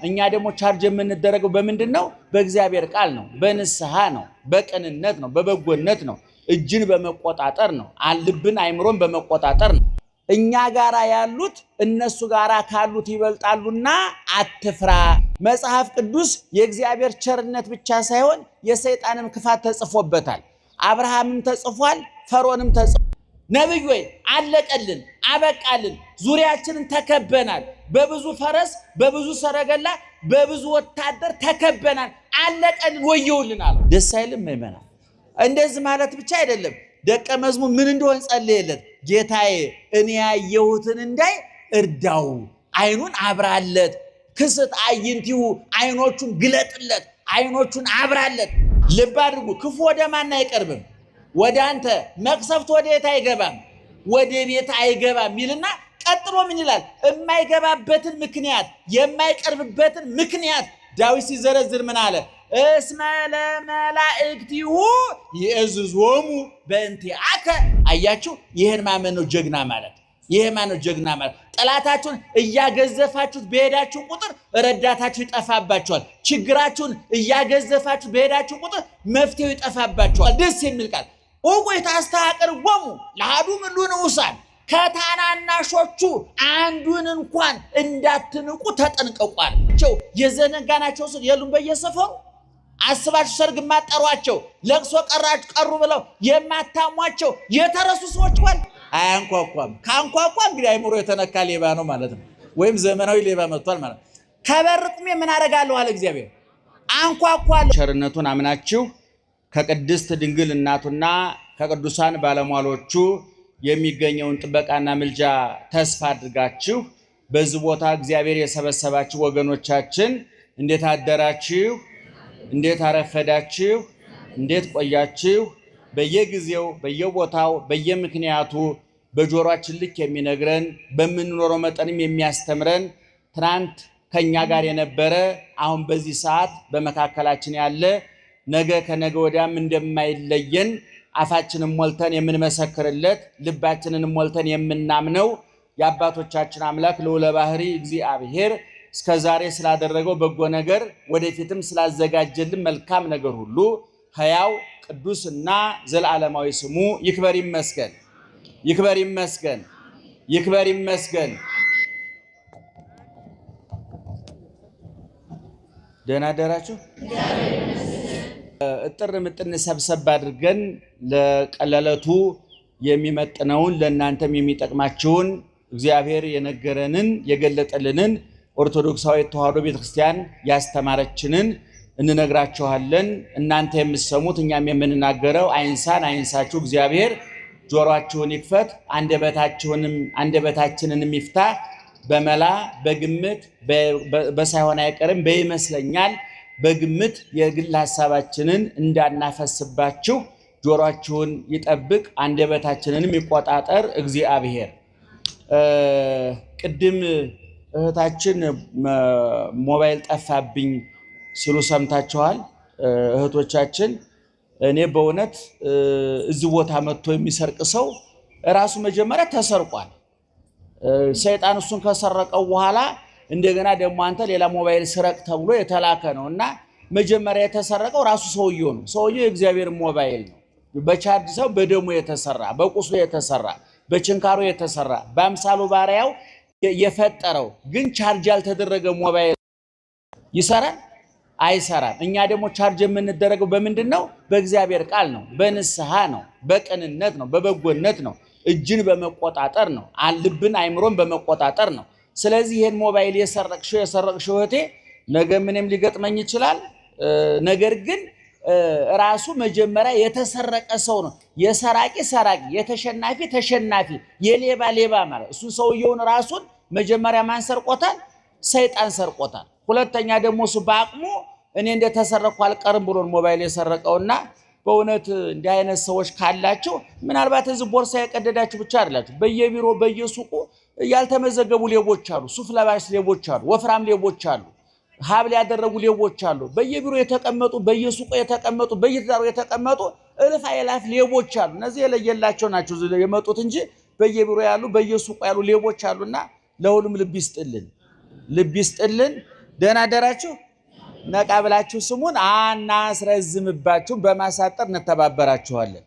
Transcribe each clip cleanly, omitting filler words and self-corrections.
እኛ ደግሞ ቻርጅ የምንደረገው በምንድነው? በእግዚአብሔር ቃል ነው፣ በንስሐ ነው፣ በቅንነት ነው፣ በበጎነት ነው፣ እጅን በመቆጣጠር ነው፣ ልብን አይምሮን በመቆጣጠር ነው። እኛ ጋራ ያሉት እነሱ ጋራ ካሉት ይበልጣሉና አትፍራ። መጽሐፍ ቅዱስ የእግዚአብሔር ቸርነት ብቻ ሳይሆን የሰይጣንም ክፋት ተጽፎበታል። አብርሃምም ተጽፏል፣ ፈርዖንም ተጽፏል። ነብይ ወይ አለቀልን፣ አበቃልን፣ ዙሪያችንን ተከበናል፣ በብዙ ፈረስ፣ በብዙ ሰረገላ፣ በብዙ ወታደር ተከበናል፣ አለቀልን፣ ወየውልናል። ደስ አይልም? ምእመናን እንደዚህ ማለት ብቻ አይደለም። ደቀ መዝሙር ምን እንደሆነ ጸለየለት። ጌታዬ እኔ ያየሁትን እንዳይ እርዳው፣ አይኑን አብራለት፣ ክስት አይንቲሁ አይኖቹን ግለጥለት፣ አይኖቹን አብራለት። ልብ አድርጉ፣ ክፉ ወደ ማን አይቀርብም? ወደ አንተ። መቅሰፍት ወደ የት አይገባም? ወደ ቤት አይገባም ይልና ቀጥሎ ምን ይላል? የማይገባበትን ምክንያት የማይቀርብበትን ምክንያት ዳዊት ሲዘረዝር ምን አለ? እስመ ለመላእክቲሁ ይእዝዞሙ በእንቲአከ። አያችሁ፣ ይህን ማመን ነው ጀግና ማለት። ይህ ማነው ጀግና ማለት? ጠላታችሁን እያገዘፋችሁት በሄዳችሁ ቁጥር ረዳታችሁ ይጠፋባችኋል። ችግራችሁን እያገዘፋችሁ በሄዳችሁ ቁጥር መፍትሄው ይጠፋባችኋል። ደስ የሚል ቃል ወቆይታ አስተአቅርቦሙ ለአሐዱ እምእሉ ንዑሳን፣ ከታናናሾቹ አንዱን እንኳን እንዳትንቁ ተጠንቀቋል። የዘነጋናቸው ሰው የሉም በየሰፈሩ። አስባችሁ ሰርግ ማጠሯቸው፣ ለቅሶ ቀሩ ብለው የማታሟቸው የተረሱ ሰዎች ዋል አያንኳኳም። ካንኳኳ እንግዲህ አይምሮ የተነካ ሌባ ነው ማለት ነው፣ ወይም ዘመናዊ ሌባ መጥቷል ማለት ነው። ከበርቁሜ ምን አደርጋለሁ አለ እግዚአብሔር፣ አንኳኳለሁ። ቸርነቱን አምናችሁ ከቅድስት ድንግል እናቱና ከቅዱሳን ባለሟሎቹ የሚገኘውን ጥበቃና ምልጃ ተስፋ አድርጋችሁ በዚህ ቦታ እግዚአብሔር የሰበሰባችሁ ወገኖቻችን እንዴት አደራችሁ? እንዴት አረፈዳችሁ? እንዴት ቆያችሁ? በየጊዜው በየቦታው በየምክንያቱ በጆሮአችን ልክ የሚነግረን በምንኖረው መጠንም የሚያስተምረን ትናንት ከኛ ጋር የነበረ አሁን በዚህ ሰዓት በመካከላችን ያለ ነገ ከነገ ወዲያም እንደማይለየን አፋችንን ሞልተን የምንመሰክርለት ልባችንን ሞልተን የምናምነው የአባቶቻችን አምላክ ልዑለ ባሕርይ እግዚአብሔር እስከዛሬ ስላደረገው በጎ ነገር ወደፊትም ስላዘጋጀልን መልካም ነገር ሁሉ ሕያው ቅዱስና ዘላለማዊ ስሙ ይክበር ይመስገን፣ ይክበር ይመስገን፣ ይክበር ይመስገን። ደህና አደራችሁ። እጥር ምጥን ሰብሰብ አድርገን ለቀለለቱ የሚመጥነውን ለእናንተም የሚጠቅማችሁን እግዚአብሔር የነገረንን የገለጠልንን ኦርቶዶክሳዊ ተዋሕዶ ቤተክርስቲያን ያስተማረችንን እንነግራችኋለን። እናንተ የምትሰሙት እኛም የምንናገረው አይንሳን አይንሳችሁ። እግዚአብሔር ጆሮአችሁን ይክፈት፣ አንደበታችንንም ይፍታ። በመላ በግምት በሳይሆን አይቀርም በይመስለኛል በግምት የግል ሐሳባችንን እንዳናፈስባችሁ ጆሮአችሁን ይጠብቅ፣ አንደበታችንንም ይቆጣጠር እግዚአብሔር። ቅድም እህታችን ሞባይል ጠፋብኝ ሲሉ ሰምታችኋል። እህቶቻችን እኔ በእውነት እዚህ ቦታ መጥቶ የሚሰርቅ ሰው ራሱ መጀመሪያ ተሰርቋል። ሰይጣን እሱን ከሰረቀው በኋላ እንደገና ደግሞ አንተ ሌላ ሞባይል ስረቅ ተብሎ የተላከ ነው እና መጀመሪያ የተሰረቀው ራሱ ሰውየው ነው። ሰውየው የእግዚአብሔር ሞባይል ነው። በቻርጅ ሰው በደሙ የተሰራ በቁስሉ የተሰራ በችንካሩ የተሰራ በአምሳሉ ባሪያው የፈጠረው ግን ቻርጅ ያልተደረገ ሞባይል ይሰራል? አይሰራም። እኛ ደግሞ ቻርጅ የምንደረገው በምንድነው? በእግዚአብሔር ቃል ነው፣ በንስሐ ነው፣ በቅንነት ነው፣ በበጎነት ነው፣ እጅን በመቆጣጠር ነው፣ ልብን አይምሮን በመቆጣጠር ነው። ስለዚህ ይሄን ሞባይል የሰረቅሽው እህቴ ነገ ምንም ሊገጥመኝ ይችላል። ነገር ግን ራሱ መጀመሪያ የተሰረቀ ሰው ነው። የሰራቂ ሰራቂ፣ የተሸናፊ ተሸናፊ፣ የሌባ ሌባ ማለት እሱ ሰውየውን ራሱን መጀመሪያ ማን ሰርቆታል? ሰይጣን ሰርቆታል። ሁለተኛ ደግሞ እሱ በአቅሙ እኔ እንደተሰረኩ አልቀርም ብሎን ሞባይል የሰረቀውና በእውነት እንዲህ አይነት ሰዎች ካላችሁ ምናልባት እዚህ ቦርሳ የቀደዳችሁ ብቻ አይደላችሁ። በየቢሮ በየሱቁ ያልተመዘገቡ ሌቦች አሉ። ሱፍ ለባሽ ሌቦች አሉ። ወፍራም ሌቦች አሉ። ሀብል ያደረጉ ሌቦች አሉ። በየቢሮ የተቀመጡ በየሱቁ የተቀመጡ በየትዳሩ የተቀመጡ እልፍ አእላፍ ሌቦች አሉ። እነዚህ የለየላቸው ናቸው የመጡት እንጂ በየቢሮ ያሉ በየሱቁ ያሉ ሌቦች አሉና ለሁሉም ልብ ይስጥልን፣ ልብ ይስጥልን። ደህና አደራችሁ። ነቃ ብላችሁ ስሙን አናስረዝምባችሁ፣ በማሳጠር እንተባበራችኋለን።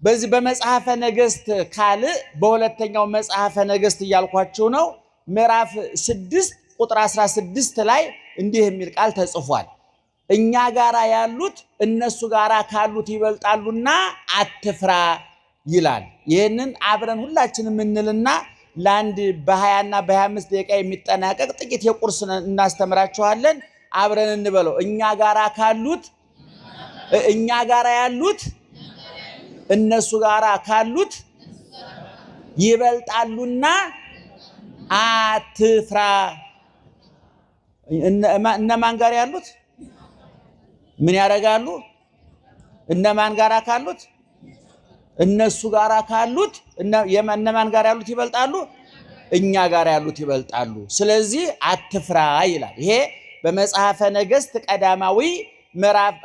በዚህ በመጽሐፈ ነገሥት ካልዕ በሁለተኛው መጽሐፈ ነገሥት እያልኳችሁ ነው። ምዕራፍ 6 ቁጥር 16 ላይ እንዲህ የሚል ቃል ተጽፏል። እኛ ጋራ ያሉት እነሱ ጋራ ካሉት ይበልጣሉና አትፍራ ይላል። ይህንን አብረን ሁላችንም እንልና ለአንድ በ20 እና በ25 ደቂቃ የሚጠናቀቅ ጥቂት የቁርስ እናስተምራችኋለን። አብረን እንበለው። እኛ ጋራ ካሉት እኛ ጋራ ያሉት እነሱ ጋራ ካሉት ይበልጣሉና አትፍራ። እነማን ጋር ያሉት ምን ያደርጋሉ? እነማን ጋራ ካሉት እነሱ ጋራ ካሉት እነማን ጋር ያሉት ይበልጣሉ? እኛ ጋር ያሉት ይበልጣሉ። ስለዚህ አትፍራ ይላል። ይሄ በመጽሐፈ ነገሥት ቀዳማዊ ምዕራፍ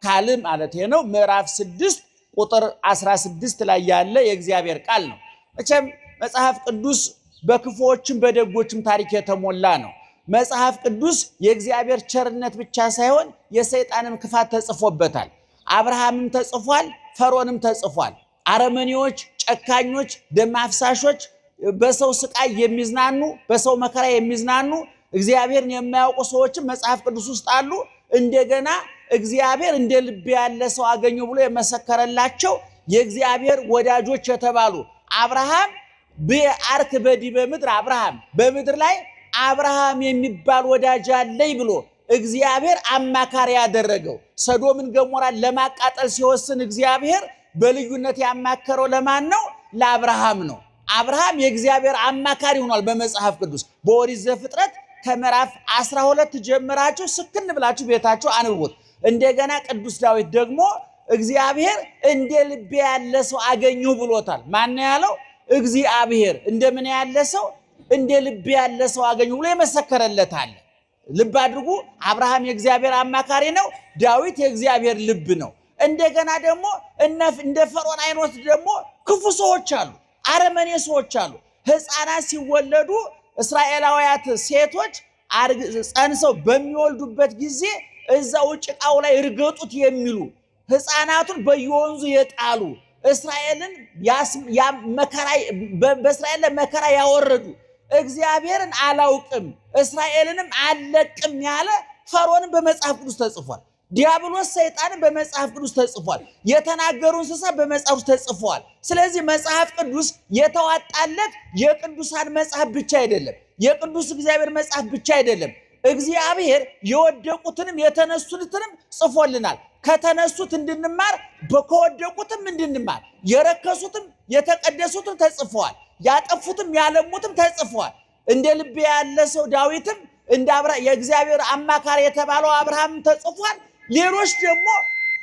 ካልዕ ማለት ነው። ምዕራፍ 6 ቁጥር 16 ላይ ያለ የእግዚአብሔር ቃል ነው። መቼም መጽሐፍ ቅዱስ በክፉዎችም በደጎችም ታሪክ የተሞላ ነው። መጽሐፍ ቅዱስ የእግዚአብሔር ቸርነት ብቻ ሳይሆን የሰይጣንም ክፋት ተጽፎበታል። አብርሃምም ተጽፏል፣ ፈርዖንም ተጽፏል። አረመኔዎች፣ ጨካኞች፣ ደም አፍሳሾች፣ በሰው ስቃይ የሚዝናኑ፣ በሰው መከራ የሚዝናኑ እግዚአብሔርን የማያውቁ ሰዎችም መጽሐፍ ቅዱስ ውስጥ አሉ። እንደገና እግዚአብሔር እንደ ልብ ያለ ሰው አገኙ ብሎ የመሰከረላቸው የእግዚአብሔር ወዳጆች የተባሉ አብርሃም በአርክ በዲበ ምድር አብርሃም በምድር ላይ አብርሃም የሚባል ወዳጅ አለኝ ብሎ እግዚአብሔር አማካሪ ያደረገው ሰዶምን ገሞራን ለማቃጠል ሲወስን እግዚአብሔር በልዩነት ያማከረው ለማን ነው? ለአብርሃም ነው። አብርሃም የእግዚአብሔር አማካሪ ሆኗል። በመጽሐፍ ቅዱስ በኦሪት ዘፍጥረት ከምዕራፍ 12 ጀምራችሁ ስክን ብላችሁ ቤታችሁ አንብቡት። እንደገና ቅዱስ ዳዊት ደግሞ እግዚአብሔር እንደ ልቤ ያለ ሰው አገኘሁ ብሎታል። ማን ያለው? እግዚአብሔር እንደምን ያለ ሰው? እንደ ልቤ ያለ ሰው አገኘሁ ብሎ የመሰከረለታል። ልብ አድርጉ። አብርሃም የእግዚአብሔር አማካሪ ነው። ዳዊት የእግዚአብሔር ልብ ነው። እንደገና ደግሞ እንደ ፈርዖን አይነት ደግሞ ክፉ ሰዎች አሉ፣ አረመኔ ሰዎች አሉ። ሕፃናት ሲወለዱ እስራኤላውያት ሴቶች ጸንሰው በሚወልዱበት ጊዜ እዛው ጭቃው ላይ እርገጡት የሚሉ ሕፃናቱን በየወንዙ የጣሉ እስራኤልን በእስራኤል ላይ መከራ ያወረዱ እግዚአብሔርን አላውቅም እስራኤልንም አልለቅም ያለ ፈርዖንን በመጽሐፍ ቅዱስ ተጽፏል። ዲያብሎስ ሰይጣንን በመጽሐፍ ቅዱስ ተጽፏል። የተናገሩ እንስሳ በመጽሐፍ ቅዱስ ተጽፏል። ስለዚህ መጽሐፍ ቅዱስ የተዋጣለት የቅዱሳን መጽሐፍ ብቻ አይደለም፣ የቅዱስ እግዚአብሔር መጽሐፍ ብቻ አይደለም። እግዚአብሔር የወደቁትንም የተነሱትንም ጽፎልናል። ከተነሱት እንድንማር፣ ከወደቁትም እንድንማር፣ የረከሱትም የተቀደሱትም ተጽፈዋል። ያጠፉትም ያለሙትም ተጽፈዋል። እንደ ልቤ ያለ ሰው ዳዊትም እንደ የእግዚአብሔር አማካሪ የተባለው አብርሃም ተጽፏል። ሌሎች ደግሞ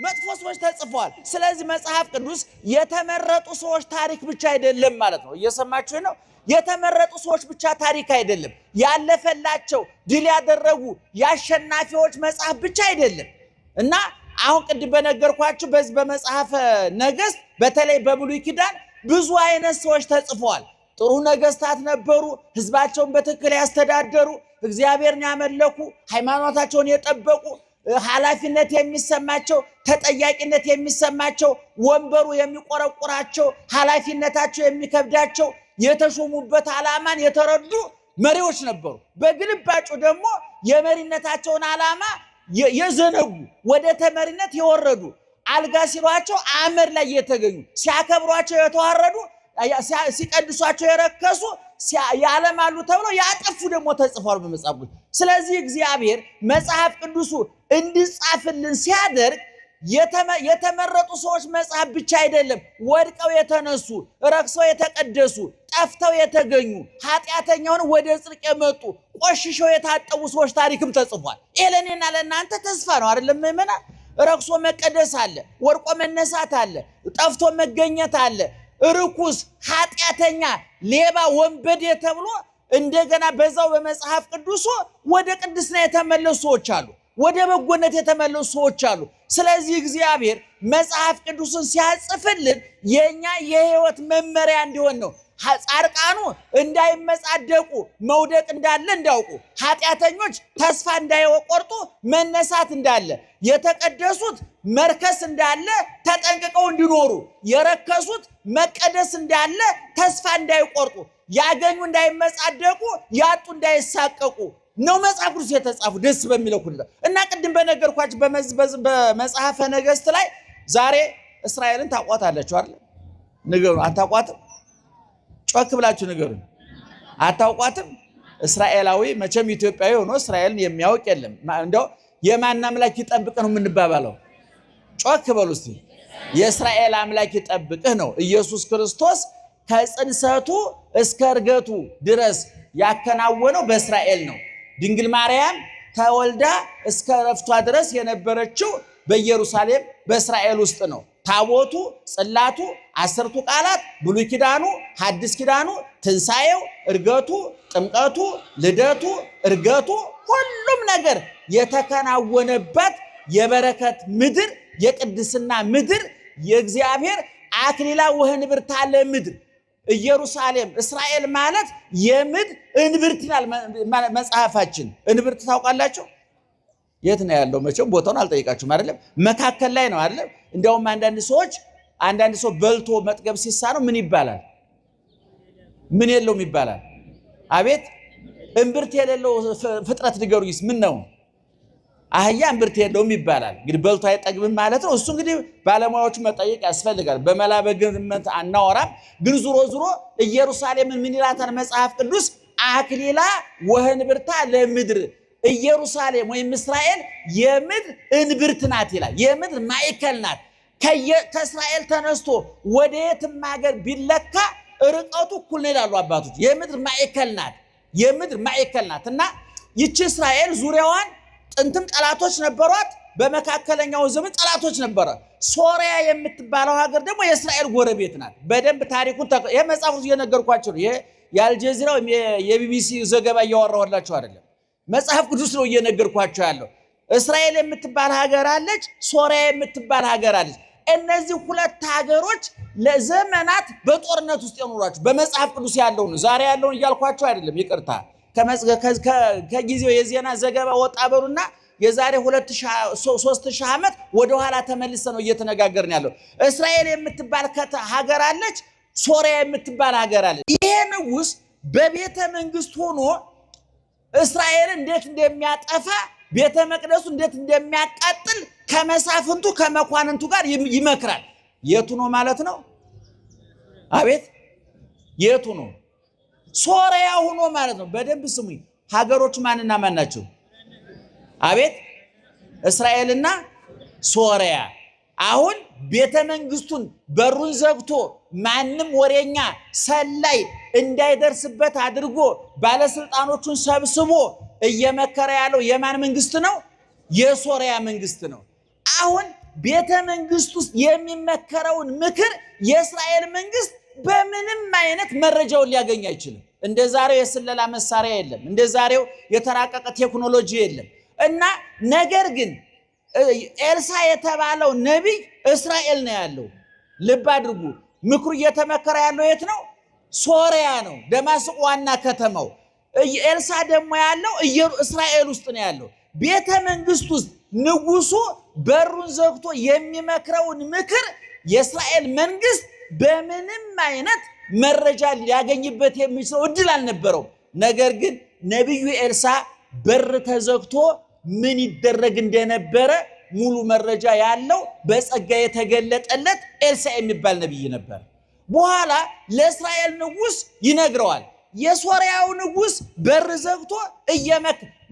መጥፎ ሰዎች ተጽፈዋል። ስለዚህ መጽሐፍ ቅዱስ የተመረጡ ሰዎች ታሪክ ብቻ አይደለም ማለት ነው። እየሰማችሁ ነው? የተመረጡ ሰዎች ብቻ ታሪክ አይደለም። ያለፈላቸው ድል ያደረጉ የአሸናፊዎች መጽሐፍ ብቻ አይደለም እና አሁን ቅድም በነገርኳችሁ በዚህ በመጽሐፈ ነገሥት በተለይ በብሉይ ኪዳን ብዙ አይነት ሰዎች ተጽፈዋል። ጥሩ ነገስታት ነበሩ፣ ህዝባቸውን በትክክል ያስተዳደሩ፣ እግዚአብሔርን ያመለኩ፣ ሃይማኖታቸውን የጠበቁ፣ ኃላፊነት የሚሰማቸው፣ ተጠያቂነት የሚሰማቸው፣ ወንበሩ የሚቆረቁራቸው፣ ኃላፊነታቸው የሚከብዳቸው፣ የተሾሙበት ዓላማን የተረዱ መሪዎች ነበሩ። በግልባጩ ደግሞ የመሪነታቸውን ዓላማ የዘነጉ ወደ ተመሪነት የወረዱ አልጋ ሲሏቸው አመድ ላይ የተገኙ ሲያከብሯቸው የተዋረዱ ሲቀድሷቸው የረከሱ ያለማሉ ተብሎ ያጠፉ ደግሞ ተጽፏል በመጽሐፍ ቅዱስ። ስለዚህ እግዚአብሔር መጽሐፍ ቅዱሱ እንዲጻፍልን ሲያደርግ የተመረጡ ሰዎች መጽሐፍ ብቻ አይደለም፣ ወድቀው የተነሱ ረክሰው የተቀደሱ ጠፍተው የተገኙ ኃጢአተኛውን ወደ ጽድቅ የመጡ ቆሽሸው የታጠቡ ሰዎች ታሪክም ተጽፏል። ይሄ ለእኔና ለእናንተ ተስፋ ነው አይደለም? ምእመናን ረክሶ መቀደስ አለ፣ ወድቆ መነሳት አለ፣ ጠፍቶ መገኘት አለ። ርኩስ ኃጢአተኛ ሌባ ወንበዴ ተብሎ እንደገና በዛው በመጽሐፍ ቅዱስ ወደ ቅድስና የተመለሱ ሰዎች አሉ። ወደ በጎነት የተመለሱ ሰዎች አሉ። ስለዚህ እግዚአብሔር መጽሐፍ ቅዱስን ሲያጽፍልን የኛ የህይወት መመሪያ እንዲሆን ነው። ጻድቃኑ እንዳይመጻደቁ መውደቅ እንዳለ እንዲያውቁ፣ ኃጢአተኞች ተስፋ እንዳይቆርጡ መነሳት እንዳለ፣ የተቀደሱት መርከስ እንዳለ ተጠንቅቀው እንዲኖሩ፣ የረከሱት መቀደስ እንዳለ ተስፋ እንዳይቆርጡ፣ ያገኙ እንዳይመጻደቁ፣ ያጡ እንዳይሳቀቁ ነው መጽሐፍ ቅዱስ የተጻፈው ደስ በሚለው ሁኔታ። እና ቅድም በነገርኳችሁ በመጽሐፈ ነገሥት ላይ ዛሬ እስራኤልን ታቋታላችሁ አይደል? ንገሩ። አታቋትም? ጮክ ብላችሁ ንገሩ። አታውቋትም? እስራኤላዊ መቼም ኢትዮጵያዊ ሆኖ እስራኤልን የሚያውቅ የለም። እንደው የማን አምላክ ይጠብቅህ ነው የምንባባለው? ጮክ በሉ እስቲ። የእስራኤል አምላክ ይጠብቅህ ነው። ኢየሱስ ክርስቶስ ከጽንሰቱ እስከ እርገቱ ድረስ ያከናወነው በእስራኤል ነው። ድንግል ማርያም ተወልዳ እስከ ረፍቷ ድረስ የነበረችው በኢየሩሳሌም በእስራኤል ውስጥ ነው። ታቦቱ፣ ጽላቱ፣ 10ቱ ቃላት፣ ብሉይ ኪዳኑ፣ ሐዲስ ኪዳኑ፣ ትንሣኤው፣ እርገቱ፣ ጥምቀቱ፣ ልደቱ፣ እርገቱ፣ ሁሉም ነገር የተከናወነበት የበረከት ምድር፣ የቅድስና ምድር፣ የእግዚአብሔር አክሊላ ወህንብርታ ለምድር ኢየሩሳሌም እስራኤል ማለት የምድር እንብርት ይላል መጽሐፋችን። እንብርት ታውቃላችሁ? የት ነው ያለው? መቼም ቦታውን አልጠይቃችሁም አይደለም? መካከል ላይ ነው አይደለም? እንዲያውም አንዳንድ ሰው በልቶ መጥገብ ሲሳነው ምን ይባላል? ምን የለውም ይባላል። አቤት እምብርት የሌለው ፍጥረት ንገሩኝስ ምን ነው? አህያ እምብርት የለውም ይባላል። እንግዲህ በልቶ አይጠግብም ማለት ነው። እሱ እንግዲህ ባለሙያዎቹ መጠየቅ ያስፈልጋል። በመላ በግምት አናወራም። ግን ዙሮ ኢየሩሳሌምን ምን ይላታል መጽሐፍ ቅዱስ? አክሊላ ወህንብርታ ለምድር። ኢየሩሳሌም ወይም እስራኤል የምድር እንብርት ናት ይላል። የምድር ማዕከል ናት። ከእስራኤል ተነስቶ ወደ የትም ሀገር ቢለካ ርቀቱ እኩል ነው ይላሉ አባቶች። የምድር ማዕከል ናት። የምድር ማዕከል ናት እና ይቺ እስራኤል ዙሪያዋን ጥንትም ጠላቶች ነበሯት። በመካከለኛው ዘመን ጠላቶች ነበሯት። ሶሪያ የምትባለው ሀገር ደግሞ የእስራኤል ጎረቤት ናት። በደንብ ታሪኩን የመጽሐፍ ቅዱስ እየነገርኳቸው ነው። የአልጀዚራው የቢቢሲ ዘገባ እያወራሁላችሁ አይደለም። መጽሐፍ ቅዱስ ነው እየነገርኳቸው ያለው። እስራኤል የምትባል ሀገር አለች፣ ሶሪያ የምትባል ሀገር አለች። እነዚህ ሁለት ሀገሮች ለዘመናት በጦርነት ውስጥ የኖሯቸው በመጽሐፍ ቅዱስ ያለው ነው። ዛሬ ያለውን እያልኳቸው አይደለም፣ ይቅርታ። ከጊዜው የዜና ዘገባ ወጣ በሉና የዛሬ 3000 ዓመት ወደ ኋላ ተመልሰ ነው እየተነጋገርን ያለው። እስራኤል የምትባል ሀገር አለች፣ ሶሪያ የምትባል ሀገር አለች። ይሄ ንጉስ በቤተ መንግስት ሆኖ እስራኤልን እንዴት እንደሚያጠፋ ቤተ መቅደሱ እንዴት እንደሚያቃጥል ከመሳፍንቱ ከመኳንንቱ ጋር ይመክራል። የቱ ነው ማለት ነው? አቤት የቱ ነው? ሶሪያ ሆኖ ማለት ነው። በደንብ ስሙኝ። ሀገሮች ማንና ማን ናቸው? አቤት እስራኤልና ሶሪያ። አሁን ቤተ መንግስቱን በሩን ዘግቶ ማንም ወሬኛ ሰላይ እንዳይደርስበት አድርጎ ባለስልጣኖቹን ሰብስቦ እየመከረ ያለው የማን መንግስት ነው? የሶሪያ መንግስት ነው። አሁን ቤተ መንግስት ውስጥ የሚመከረውን ምክር የእስራኤል መንግስት በምንም አይነት መረጃውን ሊያገኝ አይችልም። እንደዛሬው የስለላ መሳሪያ የለም። እንደዛሬው የተራቀቀ ቴክኖሎጂ የለም። እና ነገር ግን ኤልሳ የተባለው ነቢይ እስራኤል ነው ያለው። ልብ አድርጉ። ምክሩ እየተመከረ ያለው የት ነው? ሶሪያ ነው፣ ደማስቆ ዋና ከተማው። ኤልሳ ደግሞ ያለው እስራኤል ውስጥ ነው ያለው። ቤተ መንግስት ውስጥ ንጉሱ በሩን ዘግቶ የሚመክረውን ምክር የእስራኤል መንግስት በምንም አይነት መረጃ ሊያገኝበት የሚችለው እድል አልነበረው። ነገር ግን ነቢዩ ኤልሳ በር ተዘግቶ ምን ይደረግ እንደነበረ ሙሉ መረጃ ያለው በጸጋ የተገለጠለት ኤልሳ የሚባል ነቢይ ነበር። በኋላ ለእስራኤል ንጉስ ይነግረዋል። የሶሪያው ንጉስ በር ዘግቶ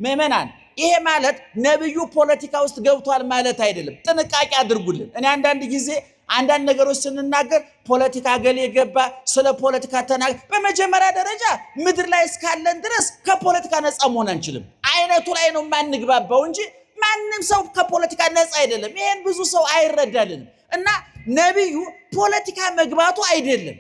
ምዕመናን፣ ይሄ ማለት ነቢዩ ፖለቲካ ውስጥ ገብቷል ማለት አይደለም። ጥንቃቄ አድርጉልን። እኔ አንዳንድ ጊዜ አንዳንድ ነገሮች ስንናገር ፖለቲካ ገሌ ገባ፣ ስለ ፖለቲካ ተናገር። በመጀመሪያ ደረጃ ምድር ላይ እስካለን ድረስ ከፖለቲካ ነፃ መሆን አንችልም። አይነቱ ላይ ነው ማንግባባው እንጂ ማንም ሰው ከፖለቲካ ነፃ አይደለም። ይሄን ብዙ ሰው አይረዳልንም። እና ነቢዩ ፖለቲካ መግባቱ አይደለም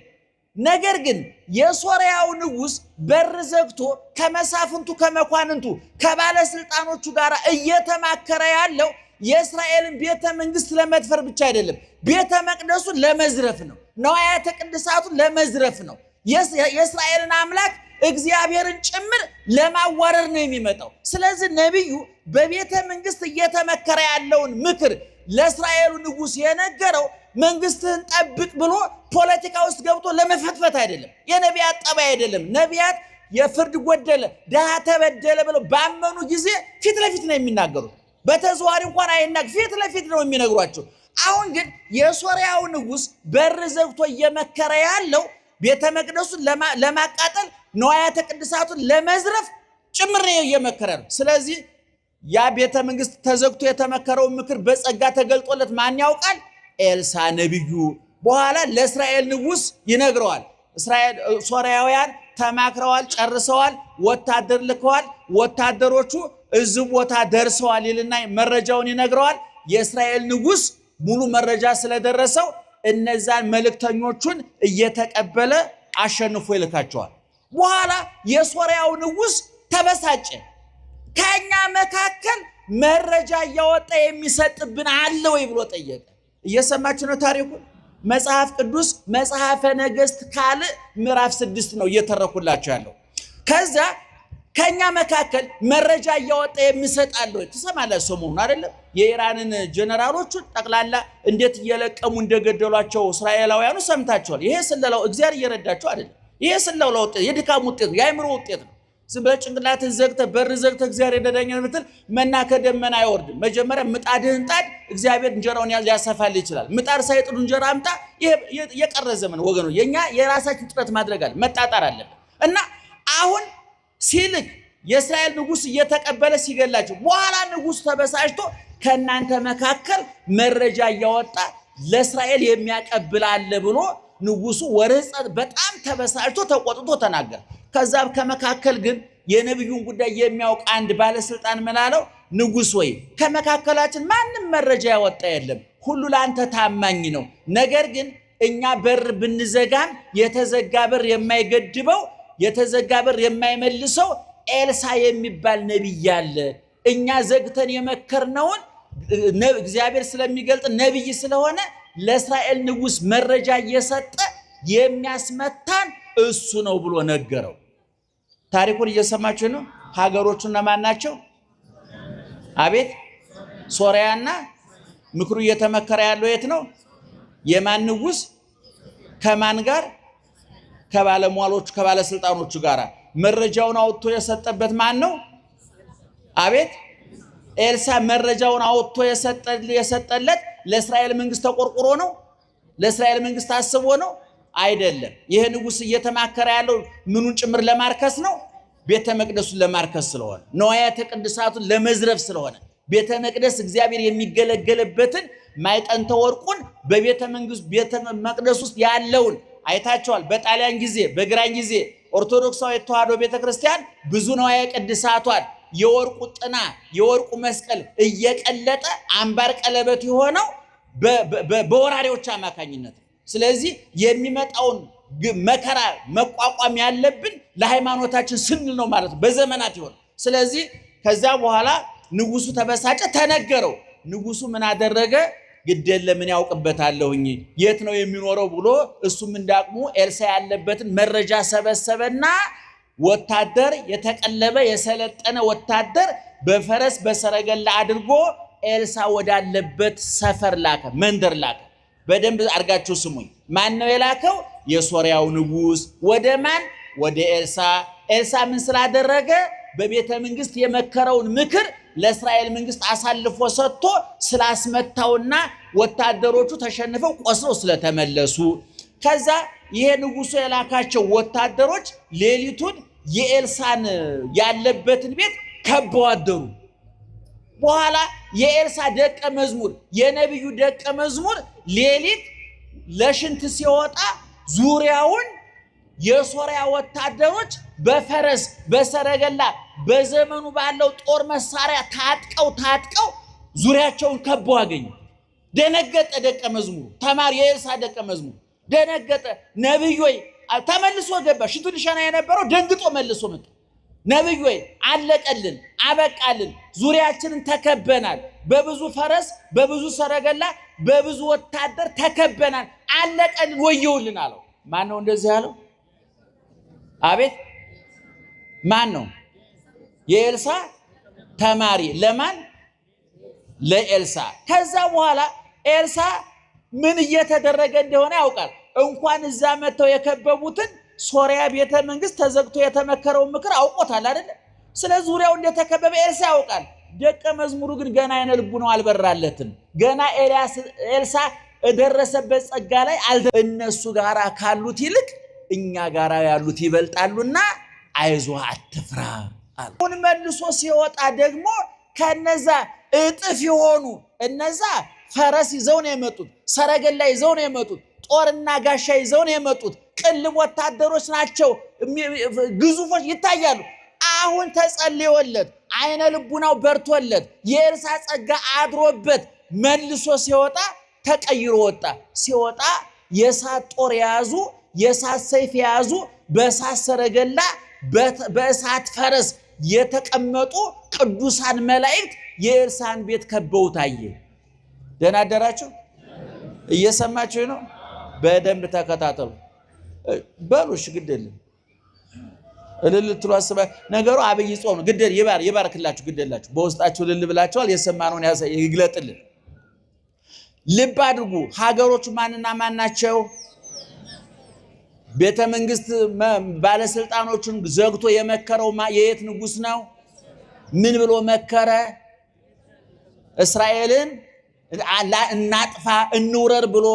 ነገር ግን የሶርያው ንጉስ በር ዘግቶ ከመሳፍንቱ ከመኳንንቱ ከባለስልጣኖቹ ጋር እየተማከረ ያለው የእስራኤልን ቤተ መንግስት ለመድፈር ብቻ አይደለም፣ ቤተ መቅደሱን ለመዝረፍ ነው፣ ነዋያተ ቅድሳቱን ለመዝረፍ ነው። የእስራኤልን አምላክ እግዚአብሔርን ጭምር ለማዋረድ ነው የሚመጣው። ስለዚህ ነቢዩ በቤተ መንግስት እየተመከረ ያለውን ምክር ለእስራኤሉ ንጉስ የነገረው መንግስትህን ጠብቅ ብሎ ፖለቲካ ውስጥ ገብቶ ለመፈትፈት አይደለም። የነቢያት ጠባይ አይደለም። ነቢያት የፍርድ ጎደለ ድሃ ተበደለ ብለው ባመኑ ጊዜ ፊት ለፊት ነው የሚናገሩት። በተዘዋዋሪ እንኳን አይናገ ፊት ለፊት ነው የሚነግሯቸው። አሁን ግን የሶርያው ንጉስ በር ዘግቶ እየመከረ ያለው ቤተ መቅደሱን ለማቃጠል ነዋያተ ቅድሳቱን ለመዝረፍ ጭምር ነው እየመከረ ነው። ስለዚህ ያ ቤተ መንግስት ተዘግቶ የተመከረው ምክር በጸጋ ተገልጦለት ማን ያውቃል? ኤልሳ ነብዩ በኋላ ለእስራኤል ንጉስ ይነግረዋል። ሶርያውያን ተማክረዋል፣ ጨርሰዋል፣ ወታደር ልከዋል፣ ወታደሮቹ እዚህ ቦታ ደርሰዋል ይልና መረጃውን ይነግረዋል። የእስራኤል ንጉስ ሙሉ መረጃ ስለደረሰው እነዛን መልእክተኞቹን እየተቀበለ አሸንፎ ይልካቸዋል። በኋላ የሶርያው ንጉስ ተበሳጨ። ከኛ መካከል መረጃ እያወጣ የሚሰጥብን አለ ወይ ብሎ ጠየቀ። እየሰማችሁ ነው ታሪኩን? መጽሐፍ ቅዱስ መጽሐፈ ነገሥት ካልዕ ምዕራፍ 6 ነው እየተረኩላችሁ ያለው። ከዛ ከኛ መካከል መረጃ እያወጣ የሚሰጥ አለ ወይ? ትሰማላችሁ ሰሞኑን አይደለም? የኢራንን ጀነራሎቹን ጠቅላላ እንዴት እየለቀሙ እንደገደሏቸው እስራኤላውያኑ ሰምታችኋል። ይሄ ስለላው እግዚአብሔር እየረዳቸው አይደለም። ይሄ ስለላው ውጤት የድካም ውጤት ነው፣ የአእምሮ ውጤት ነው። ዝም ብለህ ጭንቅላትን ዘግተህ በር ዘግተህ እግዚአብሔር ይረዳኛል ብትል መና ከደመና አይወርድም። መጀመሪያ ምጣድህን ጣድ፣ እግዚአብሔር እንጀራውን ሊያሰፋልህ ይችላል። ምጣድ ሳይጥዱ እንጀራ አምጣ፣ የቀረ ዘመን ወገኑ። የኛ የራሳችን ጥረት ማድረግ አለ፣ መጣጣር አለብን። እና አሁን ሲልክ የእስራኤል ንጉስ እየተቀበለ ሲገላቸው በኋላ ንጉስ ተበሳጭቶ ከእናንተ መካከል መረጃ እያወጣ ለእስራኤል የሚያቀብል አለ ብሎ ንጉሱ ወርህፀት በጣም ተበሳጭቶ ተቆጥቶ ተናገረ። ከዛ ከመካከል ግን የነብዩን ጉዳይ የሚያውቅ አንድ ባለስልጣን መላለው ንጉስ ወይ ከመካከላችን ማንም መረጃ ያወጣ የለም፣ ሁሉ ላንተ ታማኝ ነው። ነገር ግን እኛ በር ብንዘጋም የተዘጋ በር የማይገድበው የተዘጋ በር የማይመልሰው ኤልሳ የሚባል ነብይ አለ። እኛ ዘግተን የመከርነውን እግዚአብሔር ስለሚገልጥ ነብይ ስለሆነ ለእስራኤል ንጉስ መረጃ እየሰጠ የሚያስመታን እሱ ነው ብሎ ነገረው። ታሪኩን እየሰማችሁ ነው። ሀገሮቹ እነማን ናቸው? አቤት ሶርያና ምክሩ እየተመከረ ያለው የት ነው? የማን ንጉስ? ከማን ጋር? ከባለሟሎቹ ከባለስልጣኖቹ ጋር። መረጃውን አውጥቶ የሰጠበት ማን ነው? አቤት ኤልሳ መረጃውን አውጥቶ የሰጠለት ለእስራኤል መንግስት ተቆርቆሮ ነው? ለእስራኤል መንግስት አስቦ ነው? አይደለም። ይሄ ንጉስ እየተማከረ ያለው ምኑን ጭምር ለማርከስ ነው? ቤተ መቅደሱን ለማርከስ ስለሆነ፣ ነዋያተ ቅድሳቱን ለመዝረፍ ስለሆነ፣ ቤተ መቅደስ እግዚአብሔር የሚገለገልበትን ማይጠንተ ወርቁን በቤተ መቅደስ ውስጥ ያለውን አይታቸዋል። በጣሊያን ጊዜ በግራኝ ጊዜ ኦርቶዶክሳዊ ተዋሕዶ ቤተክርስቲያን ብዙ ነዋያ ቅድሳቷን የወርቁ ጥና የወርቁ መስቀል እየቀለጠ አምባር ቀለበት የሆነው በወራሪዎች አማካኝነት። ስለዚህ የሚመጣውን መከራ መቋቋም ያለብን ለሃይማኖታችን ስንል ነው ማለት ነው፣ በዘመናት ይሆን። ስለዚህ ከዛ በኋላ ንጉሱ ተበሳጨ፣ ተነገረው። ንጉሱ ምን አደረገ? ግደለ ምን ያውቅበታለሁኝ የት ነው የሚኖረው ብሎ እሱም እንዳቅሙ ኤልሳ ያለበትን መረጃ ሰበሰበና ወታደር የተቀለበ የሰለጠነ ወታደር በፈረስ በሰረገላ አድርጎ ኤልሳ ወዳለበት ሰፈር ላከ፣ መንደር ላከ። በደንብ አድርጋችሁ ስሙኝ። ማን ነው የላከው? የሶርያው ንጉስ። ወደ ማን? ወደ ኤልሳ። ኤልሳ ምን ስላደረገ? በቤተ መንግስት የመከረውን ምክር ለእስራኤል መንግስት አሳልፎ ሰጥቶ ስላስመታውና ወታደሮቹ ተሸንፈው ቆስለው ስለተመለሱ። ከዛ ይሄ ንጉሱ የላካቸው ወታደሮች ሌሊቱን የኤልሳን ያለበትን ቤት ከበው አደሩ። በኋላ የኤልሳ ደቀ መዝሙር የነብዩ ደቀ መዝሙር ሌሊት ለሽንት ሲወጣ ዙሪያውን የሶርያ ወታደሮች በፈረስ በሰረገላ በዘመኑ ባለው ጦር መሳሪያ ታጥቀው ዙሪያቸውን ከበው አገኙ። ደነገጠ ደቀ መዝሙሩ፣ ተማሪ የኤልሳ ደቀ መዝሙር ደነገጠ። ነብዩ ሆይ ተመልሶ ገባ። ሽቱ ሊሸና የነበረው ደንግጦ መልሶ መጣ። ነብዩ ወይ አለቀልን፣ አበቃልን፣ ዙሪያችንን ተከበናል፣ በብዙ ፈረስ፣ በብዙ ሰረገላ፣ በብዙ ወታደር ተከበናል፣ አለቀልን፣ ወየውልን አለው። ማን ነው እንደዚህ ያለው? አቤት ማን ነው? የኤልሳ ተማሪ። ለማን? ለኤልሳ። ከዛ በኋላ ኤልሳ ምን እየተደረገ እንደሆነ ያውቃል። እንኳን እዛ መተው የከበቡትን ሶሪያ ቤተ መንግስት ተዘግቶ የተመከረው ምክር አውቆታል አይደል? ስለዚህ ዙሪያው እንደተከበበ ኤልሳ ያውቃል። ደቀ መዝሙሩ ግን ገና አይነ ልቡ ነው አልበራለትም። ገና ኤልሳ ደረሰበት ጸጋ ላይ እነሱ ጋራ ካሉት ይልቅ እኛ ጋራ ያሉት ይበልጣሉና አይዞህ አትፍራ አለ። አሁን መልሶ ሲወጣ ደግሞ ከነዛ እጥፍ የሆኑ እነዛ ፈረስ ይዘው ነው የመጡት፣ ሰረገላ ይዘው ነው የመጡት፣ ጦርና ጋሻ ይዘው ነው የመጡት። ቅልብ ወታደሮች ናቸው፣ ግዙፎች ይታያሉ። አሁን ተጸልዮለት አይነ ልቡናው በርቶለት የኤልሳ ጸጋ አድሮበት መልሶ ሲወጣ ተቀይሮ ወጣ። ሲወጣ የእሳት ጦር የያዙ የእሳት ሰይፍ የያዙ በእሳት ሰረገላ በእሳት ፈረስ የተቀመጡ ቅዱሳን መላእክት የኤልሳን ቤት ከበው ታየ። ደህና አደራችሁ? እየሰማችሁ ነው? በደንብ ተከታተሉ። በሉሽ ግደልን እልል ትሉ አስባ ነገሩ አብይ ጾም ነው። ግደል ይባርክላችሁ፣ ግደላችሁ በውስጣችሁ እልል ብላችኋል። የሰማነውን ይግለጥልን። ልብ አድርጉ። ሀገሮቹ ማንና ማን ናቸው? ቤተ መንግስት ባለስልጣኖቹን ዘግቶ የመከረው የየት ንጉስ ነው? ምን ብሎ መከረ? እስራኤልን እናጥፋ እንውረር ብሎ።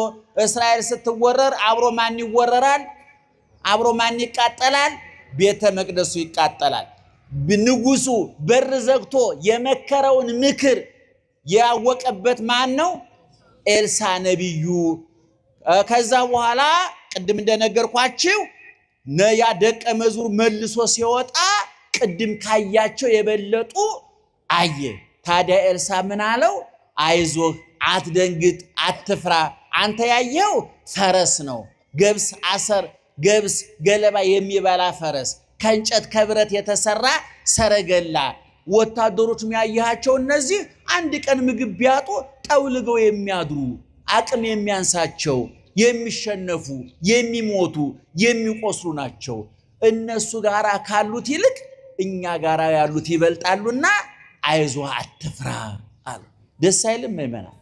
እስራኤል ስትወረር አብሮ ማን ይወረራል? አብሮ ማን ይቃጠላል? ቤተ መቅደሱ ይቃጠላል። ንጉሱ በር ዘግቶ የመከረውን ምክር ያወቀበት ማን ነው? ኤልሳ ነቢዩ። ከዛ በኋላ ቅድም እንደነገርኳችሁ ያ ደቀ መዝሙር መልሶ ሲወጣ ቅድም ካያቸው የበለጡ አየ። ታዲያ ኤልሳ ምን አለው? አይዞህ፣ አትደንግጥ፣ አትፍራ። አንተ ያየው ፈረስ ነው፣ ገብስ አሰር ገብስ ገለባ የሚበላ ፈረስ፣ ከእንጨት ከብረት የተሰራ ሰረገላ። ወታደሮች የሚያያቸው እነዚህ አንድ ቀን ምግብ ቢያጡ ጠውልገው የሚያድሩ አቅም የሚያንሳቸው የሚሸነፉ የሚሞቱ የሚቆስሉ ናቸው። እነሱ ጋራ ካሉት ይልቅ እኛ ጋራ ያሉት ይበልጣሉና አይዞህ አትፍራ አሉ። ደስ አይልም? ምእመናን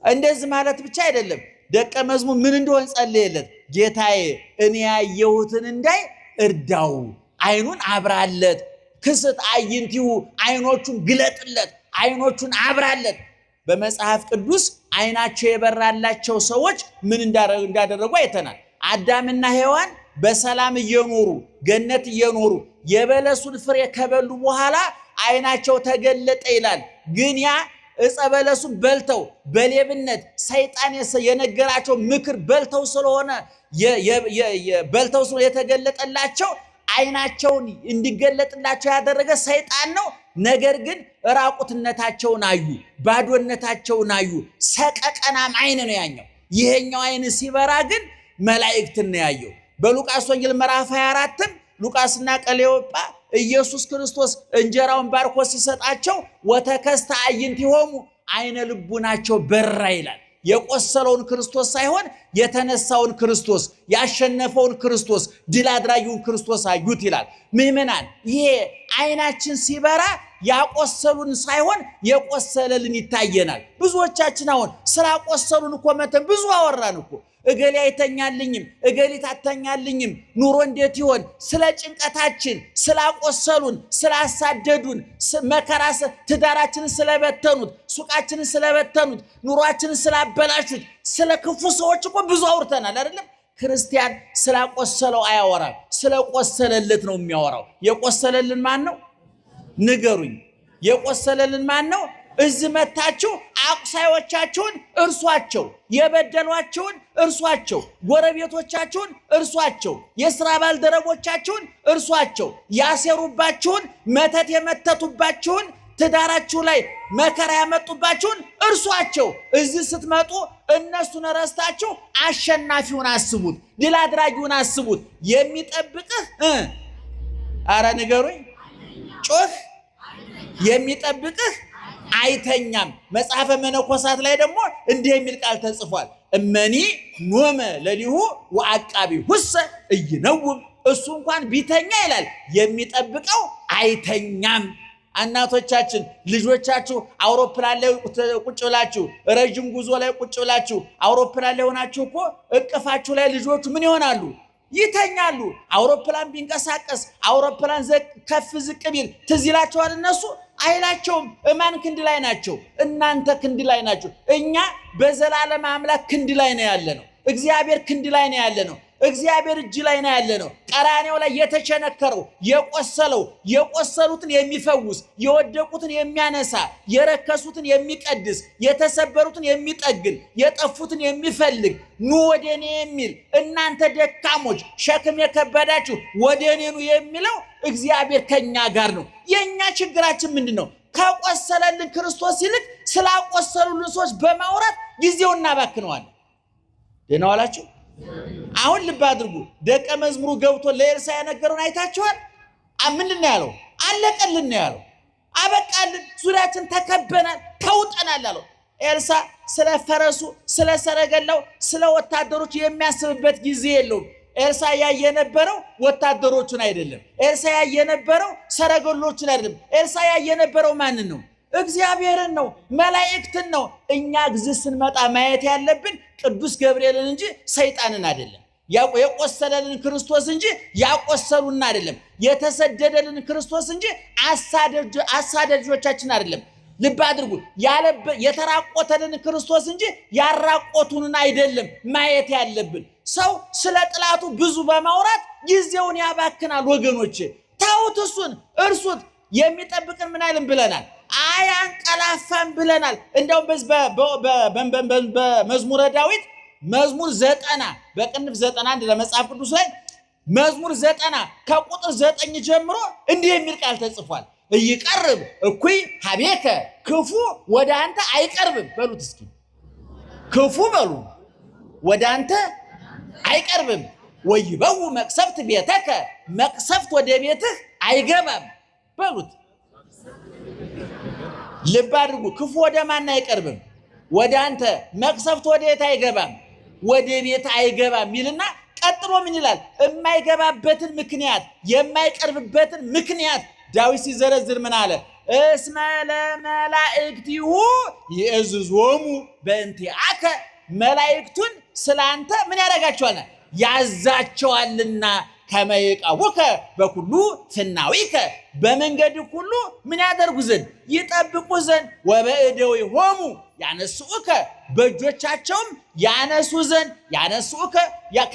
እንደዚህ ማለት ብቻ አይደለም። ደቀ መዝሙር ምን እንደሆነ ጸለየለት። ጌታዬ እኔ ያየሁትን እንዳይ እርዳው፣ አይኑን አብራለት፣ ክስት አይንቲሁ አይኖቹን ግለጥለት፣ አይኖቹን አብራለት። በመጽሐፍ ቅዱስ አይናቸው የበራላቸው ሰዎች ምን እንዳደረጉ አይተናል። አዳምና ሔዋን በሰላም እየኖሩ ገነት እየኖሩ የበለሱን ፍሬ ከበሉ በኋላ አይናቸው ተገለጠ ይላል። ግን ያ ዕፀ በለሱን በልተው በሌብነት ሰይጣን የነገራቸው ምክር በልተው ስለሆነ የተገለጠላቸው አይናቸውን እንዲገለጥላቸው ያደረገ ሰይጣን ነው። ነገር ግን ራቁትነታቸውን አዩ፣ ባዶነታቸውን አዩ። ሰቀቀናም አይን ነው ያኛው። ይሄኛው አይን ሲበራ ግን መላእክትን ነው ያየው። በሉቃስ ወንጌል ምዕራፍ 24 ሉቃስና ቀሌዮጳ ኢየሱስ ክርስቶስ እንጀራውን ባርኮ ሲሰጣቸው ወተከስተ አዕይንቲሆሙ አይነ ልቡናቸው በራ ይላል። የቆሰለውን ክርስቶስ ሳይሆን የተነሳውን ክርስቶስ፣ ያሸነፈውን ክርስቶስ፣ ድል አድራጊውን ክርስቶስ አዩት ይላል። ምእመናን ይሄ አይናችን ሲበራ ያቆሰሉን ሳይሆን የቆሰለልን ይታየናል። ብዙዎቻችን አሁን ስላቆሰሉን እኮ መተን ብዙ አወራን እኮ። እገሌ አይተኛልኝም፣ እገሊት አተኛልኝም፣ ኑሮ እንዴት ይሆን? ስለ ጭንቀታችን፣ ስላቆሰሉን፣ ስላሳደዱን፣ መከራ ትዳራችንን ስለበተኑት፣ ሱቃችንን ስለበተኑት፣ ኑሯችንን ስላበላሹት፣ ስለ ክፉ ሰዎች እኮ ብዙ አውርተናል አይደለም? ክርስቲያን ስላቆሰለው አያወራም፣ ስለቆሰለለት ነው የሚያወራው። የቆሰለልን ማን ነው? ንገሩኝ። የቆሰለልን ማን ነው? እዚህ መታችሁ አቁሳዮቻችሁን እርሷቸው፣ የበደሏችሁን እርሷቸው፣ ጎረቤቶቻችሁን እርሷቸው፣ የሥራ ባልደረቦቻችሁን እርሷቸው፣ ያሴሩባችሁን፣ መተት የመተቱባችሁን፣ ትዳራችሁ ላይ መከራ ያመጡባችሁን እርሷቸው። እዚህ ስትመጡ እነሱን ረስታችሁ አሸናፊውን አስቡት፣ ድል አድራጊውን አስቡት። የሚጠብቅህ አረ ንገሩኝ ጮህ የሚጠብቅህ አይተኛም። መጽሐፈ መነኮሳት ላይ ደግሞ እንዲህ የሚል ቃል ተጽፏል። እመኒ ኖመ ለሊሁ ወአቃቢ ሁሰ እይነውም። እሱ እንኳን ቢተኛ ይላል የሚጠብቀው አይተኛም። እናቶቻችን ልጆቻችሁ አውሮፕላን ላይ ቁጭ ብላችሁ ረጅም ጉዞ ላይ ቁጭ ብላችሁ አውሮፕላን ላይ ሆናችሁ እኮ እቅፋችሁ ላይ ልጆቹ ምን ይሆናሉ? ይተኛሉ። አውሮፕላን ቢንቀሳቀስ አውሮፕላን ከፍ ዝቅ ቢል ትዝ ይላቸዋል እነሱ? አይላቸውም። እማን ክንድ ላይ ናቸው? እናንተ ክንድ ላይ ናቸው። እኛ በዘላለም አምላክ ክንድ ላይ ነው ያለ ነው። እግዚአብሔር ክንድ ላይ ነው ያለ ነው። እግዚአብሔር እጅ ላይ ነው ያለ ነው። ቀራኔው ላይ የተቸነከረው የቆሰለው የቆሰሉትን የሚፈውስ የወደቁትን የሚያነሳ የረከሱትን የሚቀድስ የተሰበሩትን የሚጠግን የጠፉትን የሚፈልግ ኑ ወደ እኔ የሚል እናንተ ደካሞች ሸክም የከበዳችሁ ወደ እኔ ኑ የሚለው እግዚአብሔር ከኛ ጋር ነው። የኛ ችግራችን ምንድነው? ከቆሰለልን ክርስቶስ ይልቅ ስላቆሰሉልን ሰዎች በማውራት ጊዜውን እናባክነዋለን። ደህና ዋላችሁ። አሁን ልብ አድርጉ። ደቀ መዝሙሩ ገብቶ ለኤልሳ የነገረውን አይታችኋል? ምንድን ነው ያለው? አለቀልን ነው ያለው። አበቃልን፣ ዙሪያችን ተከበናል፣ ተውጠናል አለው። ኤልሳ ስለ ፈረሱ፣ ስለ ሰረገላው፣ ስለ ወታደሮች የሚያስብበት ጊዜ የለውም። ኤልሳ ያየ የነበረው ወታደሮቹን አይደለም። ኤልሳ ያየ የነበረው ሰረገሎቹን አይደለም። ኤልሳ ያየ የነበረው ማንን ነው? እግዚአብሔርን ነው፣ መላእክትን ነው። እኛ እዚህ ስንመጣ ማየት ያለብን ቅዱስ ገብርኤልን እንጂ ሰይጣንን አይደለም። የቆሰለልን ክርስቶስ እንጂ ያቆሰሉን አይደለም። የተሰደደልን ክርስቶስ እንጂ አሳዳጆቻችን አይደለም። ልብ አድርጉ። የተራቆተልን ክርስቶስ እንጂ ያራቆቱንን አይደለም ማየት ያለብን። ሰው ስለ ጥላቱ ብዙ በማውራት ጊዜውን ያባክናል። ወገኖች ታውት እሱን እርሱት። የሚጠብቅን ምን አይልም ብለናል? አያንቀላፋም ብለናል። እንደውም በመዝሙረ ዳዊት መዝሙር 90 በቅንፍ 91 ለመጽሐፍ ቅዱስ ላይ መዝሙር 90 ከቁጥር 9 ጀምሮ እንዲህ የሚል ቃል ተጽፏል። እይቀርብ እኩይ ሀቤከ ክፉ ወደ አንተ አይቀርብም። በሉት እስኪ ክፉ በሉ ወደ አንተ አይቀርብም። ወይበው መቅሰፍት ቤተከ መቅሰፍት ወደ ቤትህ አይገባም። በሉት ልብ አድርጉ። ክፉ ወደ ማን አይቀርብም? ወደ አንተ። መቅሰፍት ወደ የት አይገባም? ወደ ቤት አይገባም ይልና ቀጥሎ ምን ይላል? የማይገባበትን ምክንያት የማይቀርብበትን ምክንያት ዳዊት ሲዘረዝር ምን አለ? እስመ ለመላእክቲሁ ይእዝዞሙ በእንቲአከ መላእክቱን ስላንተ ምን ያደርጋቸዋል? ያዛቸዋልና ከመይቀቡከ በኩሉ ፍናዊከ በመንገድ ሁሉ ምን ያደርጉ ዘንድ ይጠብቁ ዘንድ ወበእደዊሆሙ ያነሱከ በእጆቻቸውም ያነሱ ዘንድ ያነሱከ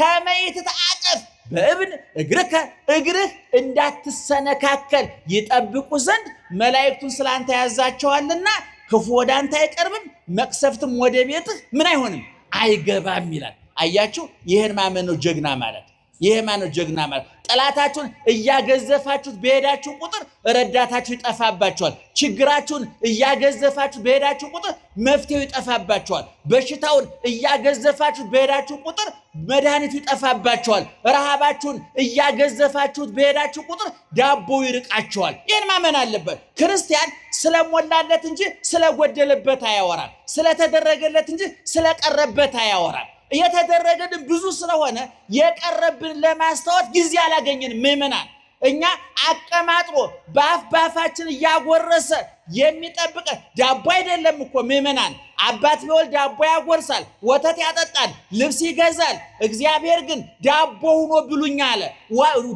ከመ ይትተዓቀፍ በእብን እግርከ እግርህ እንዳትሰነካከል ይጠብቁ ዘንድ መላእክቱን ስላንተ ያዛቸዋልና ክፉ ወደ አንተ አይቀርብም፣ መቅሰፍትም ወደ ቤትህ ምን አይሆንም አይገባም ይላል። አያችሁ፣ ይህን ማመን ነው ጀግና ማለት። ይሄ ማነው ጀግና ማለት? ጠላታችሁን እያገዘፋችሁት በሄዳችሁ ቁጥር ረዳታችሁ ይጠፋባችኋል። ችግራችሁን እያገዘፋችሁ በሄዳችሁ ቁጥር መፍትሄው ይጠፋባችኋል። በሽታውን እያገዘፋችሁት በሄዳችሁ ቁጥር መድኃኒቱ ይጠፋባችኋል። ረሃባችሁን እያገዘፋችሁት በሄዳችሁ ቁጥር ዳቦ ይርቃችኋል። ይህን ማመን አለበት። ክርስቲያን ስለሞላለት እንጂ ስለጎደለበት አያወራም። ስለተደረገለት እንጂ ስለቀረበት አያወራም። የተደረገልን ብዙ ስለሆነ የቀረብን ለማስተዋት ጊዜ አላገኘንም። ምእመናን እኛ አቀማጥሮ በአፋችን እያጎረሰ የሚጠብቀ ዳቦ አይደለም እኮ ምእመናን። አባት ቢወልድ ዳቦ ያጎርሳል፣ ወተት ያጠጣል፣ ልብስ ይገዛል። እግዚአብሔር ግን ዳቦ ሆኖ ብሉኝ አለ፣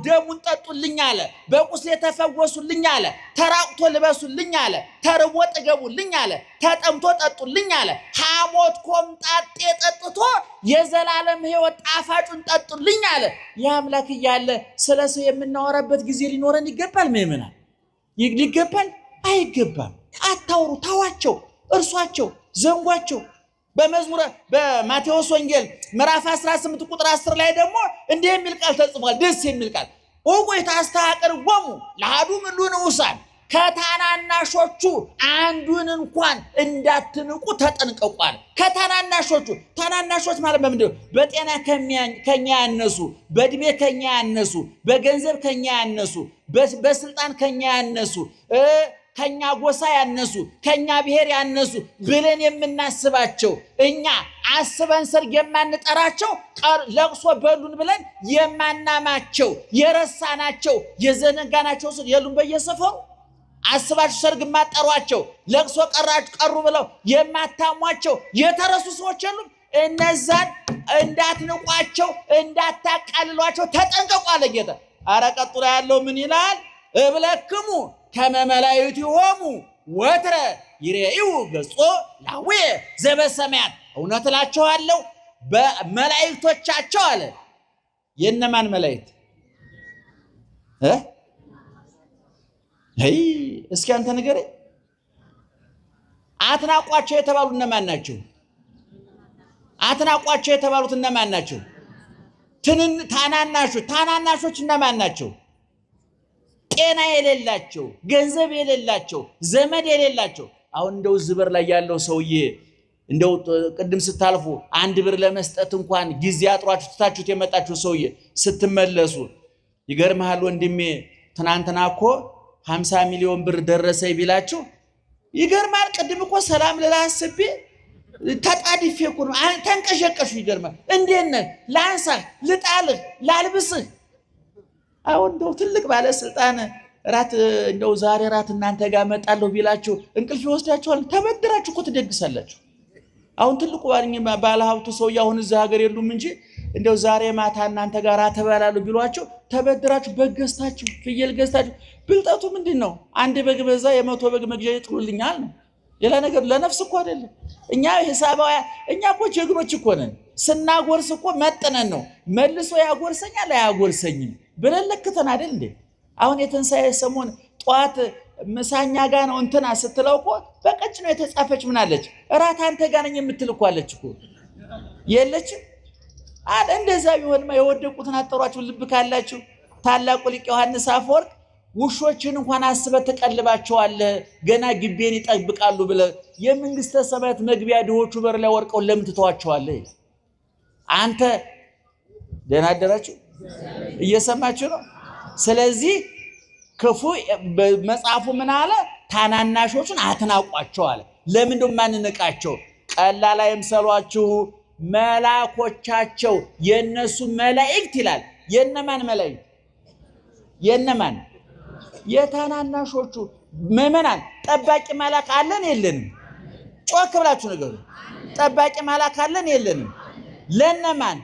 ደሙን ጠጡልኝ አለ፣ በቁስሌ ተፈወሱልኝ አለ፣ ተራቁቶ ልበሱልኝ አለ፣ ተርቦ ጥገቡልኝ አለ፣ ተጠምቶ ጠጡልኝ አለ። ሐሞት ኮምጣጤ ጠጥቶ የዘላለም ሕይወት ጣፋጩን ጠጡልኝ አለ። የአምላክ እያለ ስለ ሰው የምናወራበት ጊዜ ሊኖረን ይገባል ምእመናን? ይገባል? አይገባም። አታውሩ፣ ተዋቸው፣ እርሷቸው፣ ዘንጓቸው። በማቴዎስ ወንጌል ምዕራፍ 18 ቁጥር 10 ላይ ደግሞ እንዲህ የሚል ቃል ተጽፏል። ደስ የሚል ቃል ወቆይ ታስተሐቅርዎሙ ለአሐዱ እምእሉ ንዑሳን ከታናናሾቹ አንዱን እንኳን እንዳትንቁ ተጠንቀቋል። ከታናናሾቹ ታናናሾች ማለት በምንድነው? በጤና ከኛ ያነሱ፣ በእድሜ ከኛ ያነሱ፣ በገንዘብ ከኛ ያነሱ፣ በስልጣን ከኛ ያነሱ፣ ከኛ ጎሳ ያነሱ፣ ከኛ ብሔር ያነሱ ብለን የምናስባቸው እኛ አስበን ሰርግ የማንጠራቸው ለቅሶ በሉን ብለን የማናማቸው የረሳናቸው የዘነጋናቸው የሉም በየሰፈሩ አስባችሁ ሰርግ ማጠሯቸው ለቅሶ ቀሩ ብለው የማታሟቸው የተረሱ ሰዎች የሉም። እነዛን እንዳትንቋቸው እንዳታቃልሏቸው ተጠንቀቁ አለ ጌታ። ኧረ ቀጥሎ ያለው ምን ይላል? እብለክሙ ከመ መላእክቲሆሙ ወትረ ይሬኡ ገጾ ላዌ ዘበሰማያት። እውነት እላችኋለሁ በመላእክቶቻቸው አለ። የነማን መላእክት? እስኪ አንተ ንገረኝ። አትናቋቸው የተባሉት እነማን ናቸው? አትናቋቸው የተባሉት እነማን ናቸው? ታናናሾች እነማን ናቸው? ጤና የሌላቸው፣ ገንዘብ የሌላቸው፣ ዘመድ የሌላቸው። አሁን እንደው ዝበር ላይ ያለው ሰውዬ እንደው ቅድም ስታልፉ 1 ብር ለመስጠት እንኳን ጊዜ አጥሯችሁ ትታችሁት የመጣችሁ ሰውዬ ስትመለሱ ይገርምሃል ወንድሜ ትናንትና እኮ 50 ሚሊዮን ብር ደረሰኝ ቢላችሁ ይገርማል። ቅድም እኮ ሰላም ለላስቤ ተጣድፌ እኮ ነው ተንቀሸቀሹ። ይገርማል። እንዴት ነህ? ላንሳህ፣ ልጣልህ፣ ላልብስህ። አሁን እንደው ትልቅ ባለስልጣን ራት እንደው ዛሬ ራት እናንተ ጋር መጣለሁ ቢላችሁ እንቅልፍ ይወስዳችኋል። ተበድራችሁ እኮ ትደግሳላችሁ። አሁን ትልቁ ባለሀብቱ ሰውዬ አሁን እዚህ ሀገር የሉም እንጂ እንደው ዛሬ ማታ እናንተ ጋር ተበላሉ ቢሏችሁ ተበድራችሁ በግ ገዝታችሁ ፍየል ገዝታችሁ። ብልጠቱ ምንድን ነው? 1 በግ በዛ 100 በግ መግዣ ይጥሉልኛል ነው። ሌላ ነገር ለነፍስ እኮ አይደለም። እኛ ሂሳባዊ እኛ እኮ ጀግኖች እኮ ነን። ስናጎርስ እኮ መጥነን ነው። መልሶ ያጎርሰኛል አያጎርሰኝም ብለን ለክተን አይደል እንዴ? አሁን የትንሣኤ ሰሞን ጠዋት ምሳኛ ጋር ነው እንትና ስትለው እኮ በቀጭ ነው የተጻፈች ምን አለች? እራት አንተ ጋር ነኝ የምትል እኮ አለች እኮ የለችም አለ። እንደዛ ቢሆንማ የወደቁትን አጠሯችሁ። ልብ ካላችሁ ታላቁ ሊቅ ዮሐንስ አፈወርቅ ውሾችን እንኳን አስበህ ትቀልባቸዋለህ ገና ግቤን ይጠብቃሉ ብለህ የመንግስተ ሰማያት መግቢያ ድሆቹ በር ላይ ወርቀው ለምን ትተዋቸዋለህ? አንተ ደህና አደራችሁ? እየሰማችሁ ነው? ስለዚህ ክፉ መጽሐፉ ምን አለ? ታናናሾቹን አትናቋቸው አለ። ለምን ማንንቃቸው? ቀላል አይምሰሏችሁ። መላኮቻቸው የነሱ መላእክት ይላል። የነማን መላእክት? የነማን? የታናናሾቹ ምዕመናን። ጠባቂ መላክ አለን የለንም? ጮክ ብላችሁ ነገሩ። ጠባቂ መላክ አለን የለንም? ለነማን?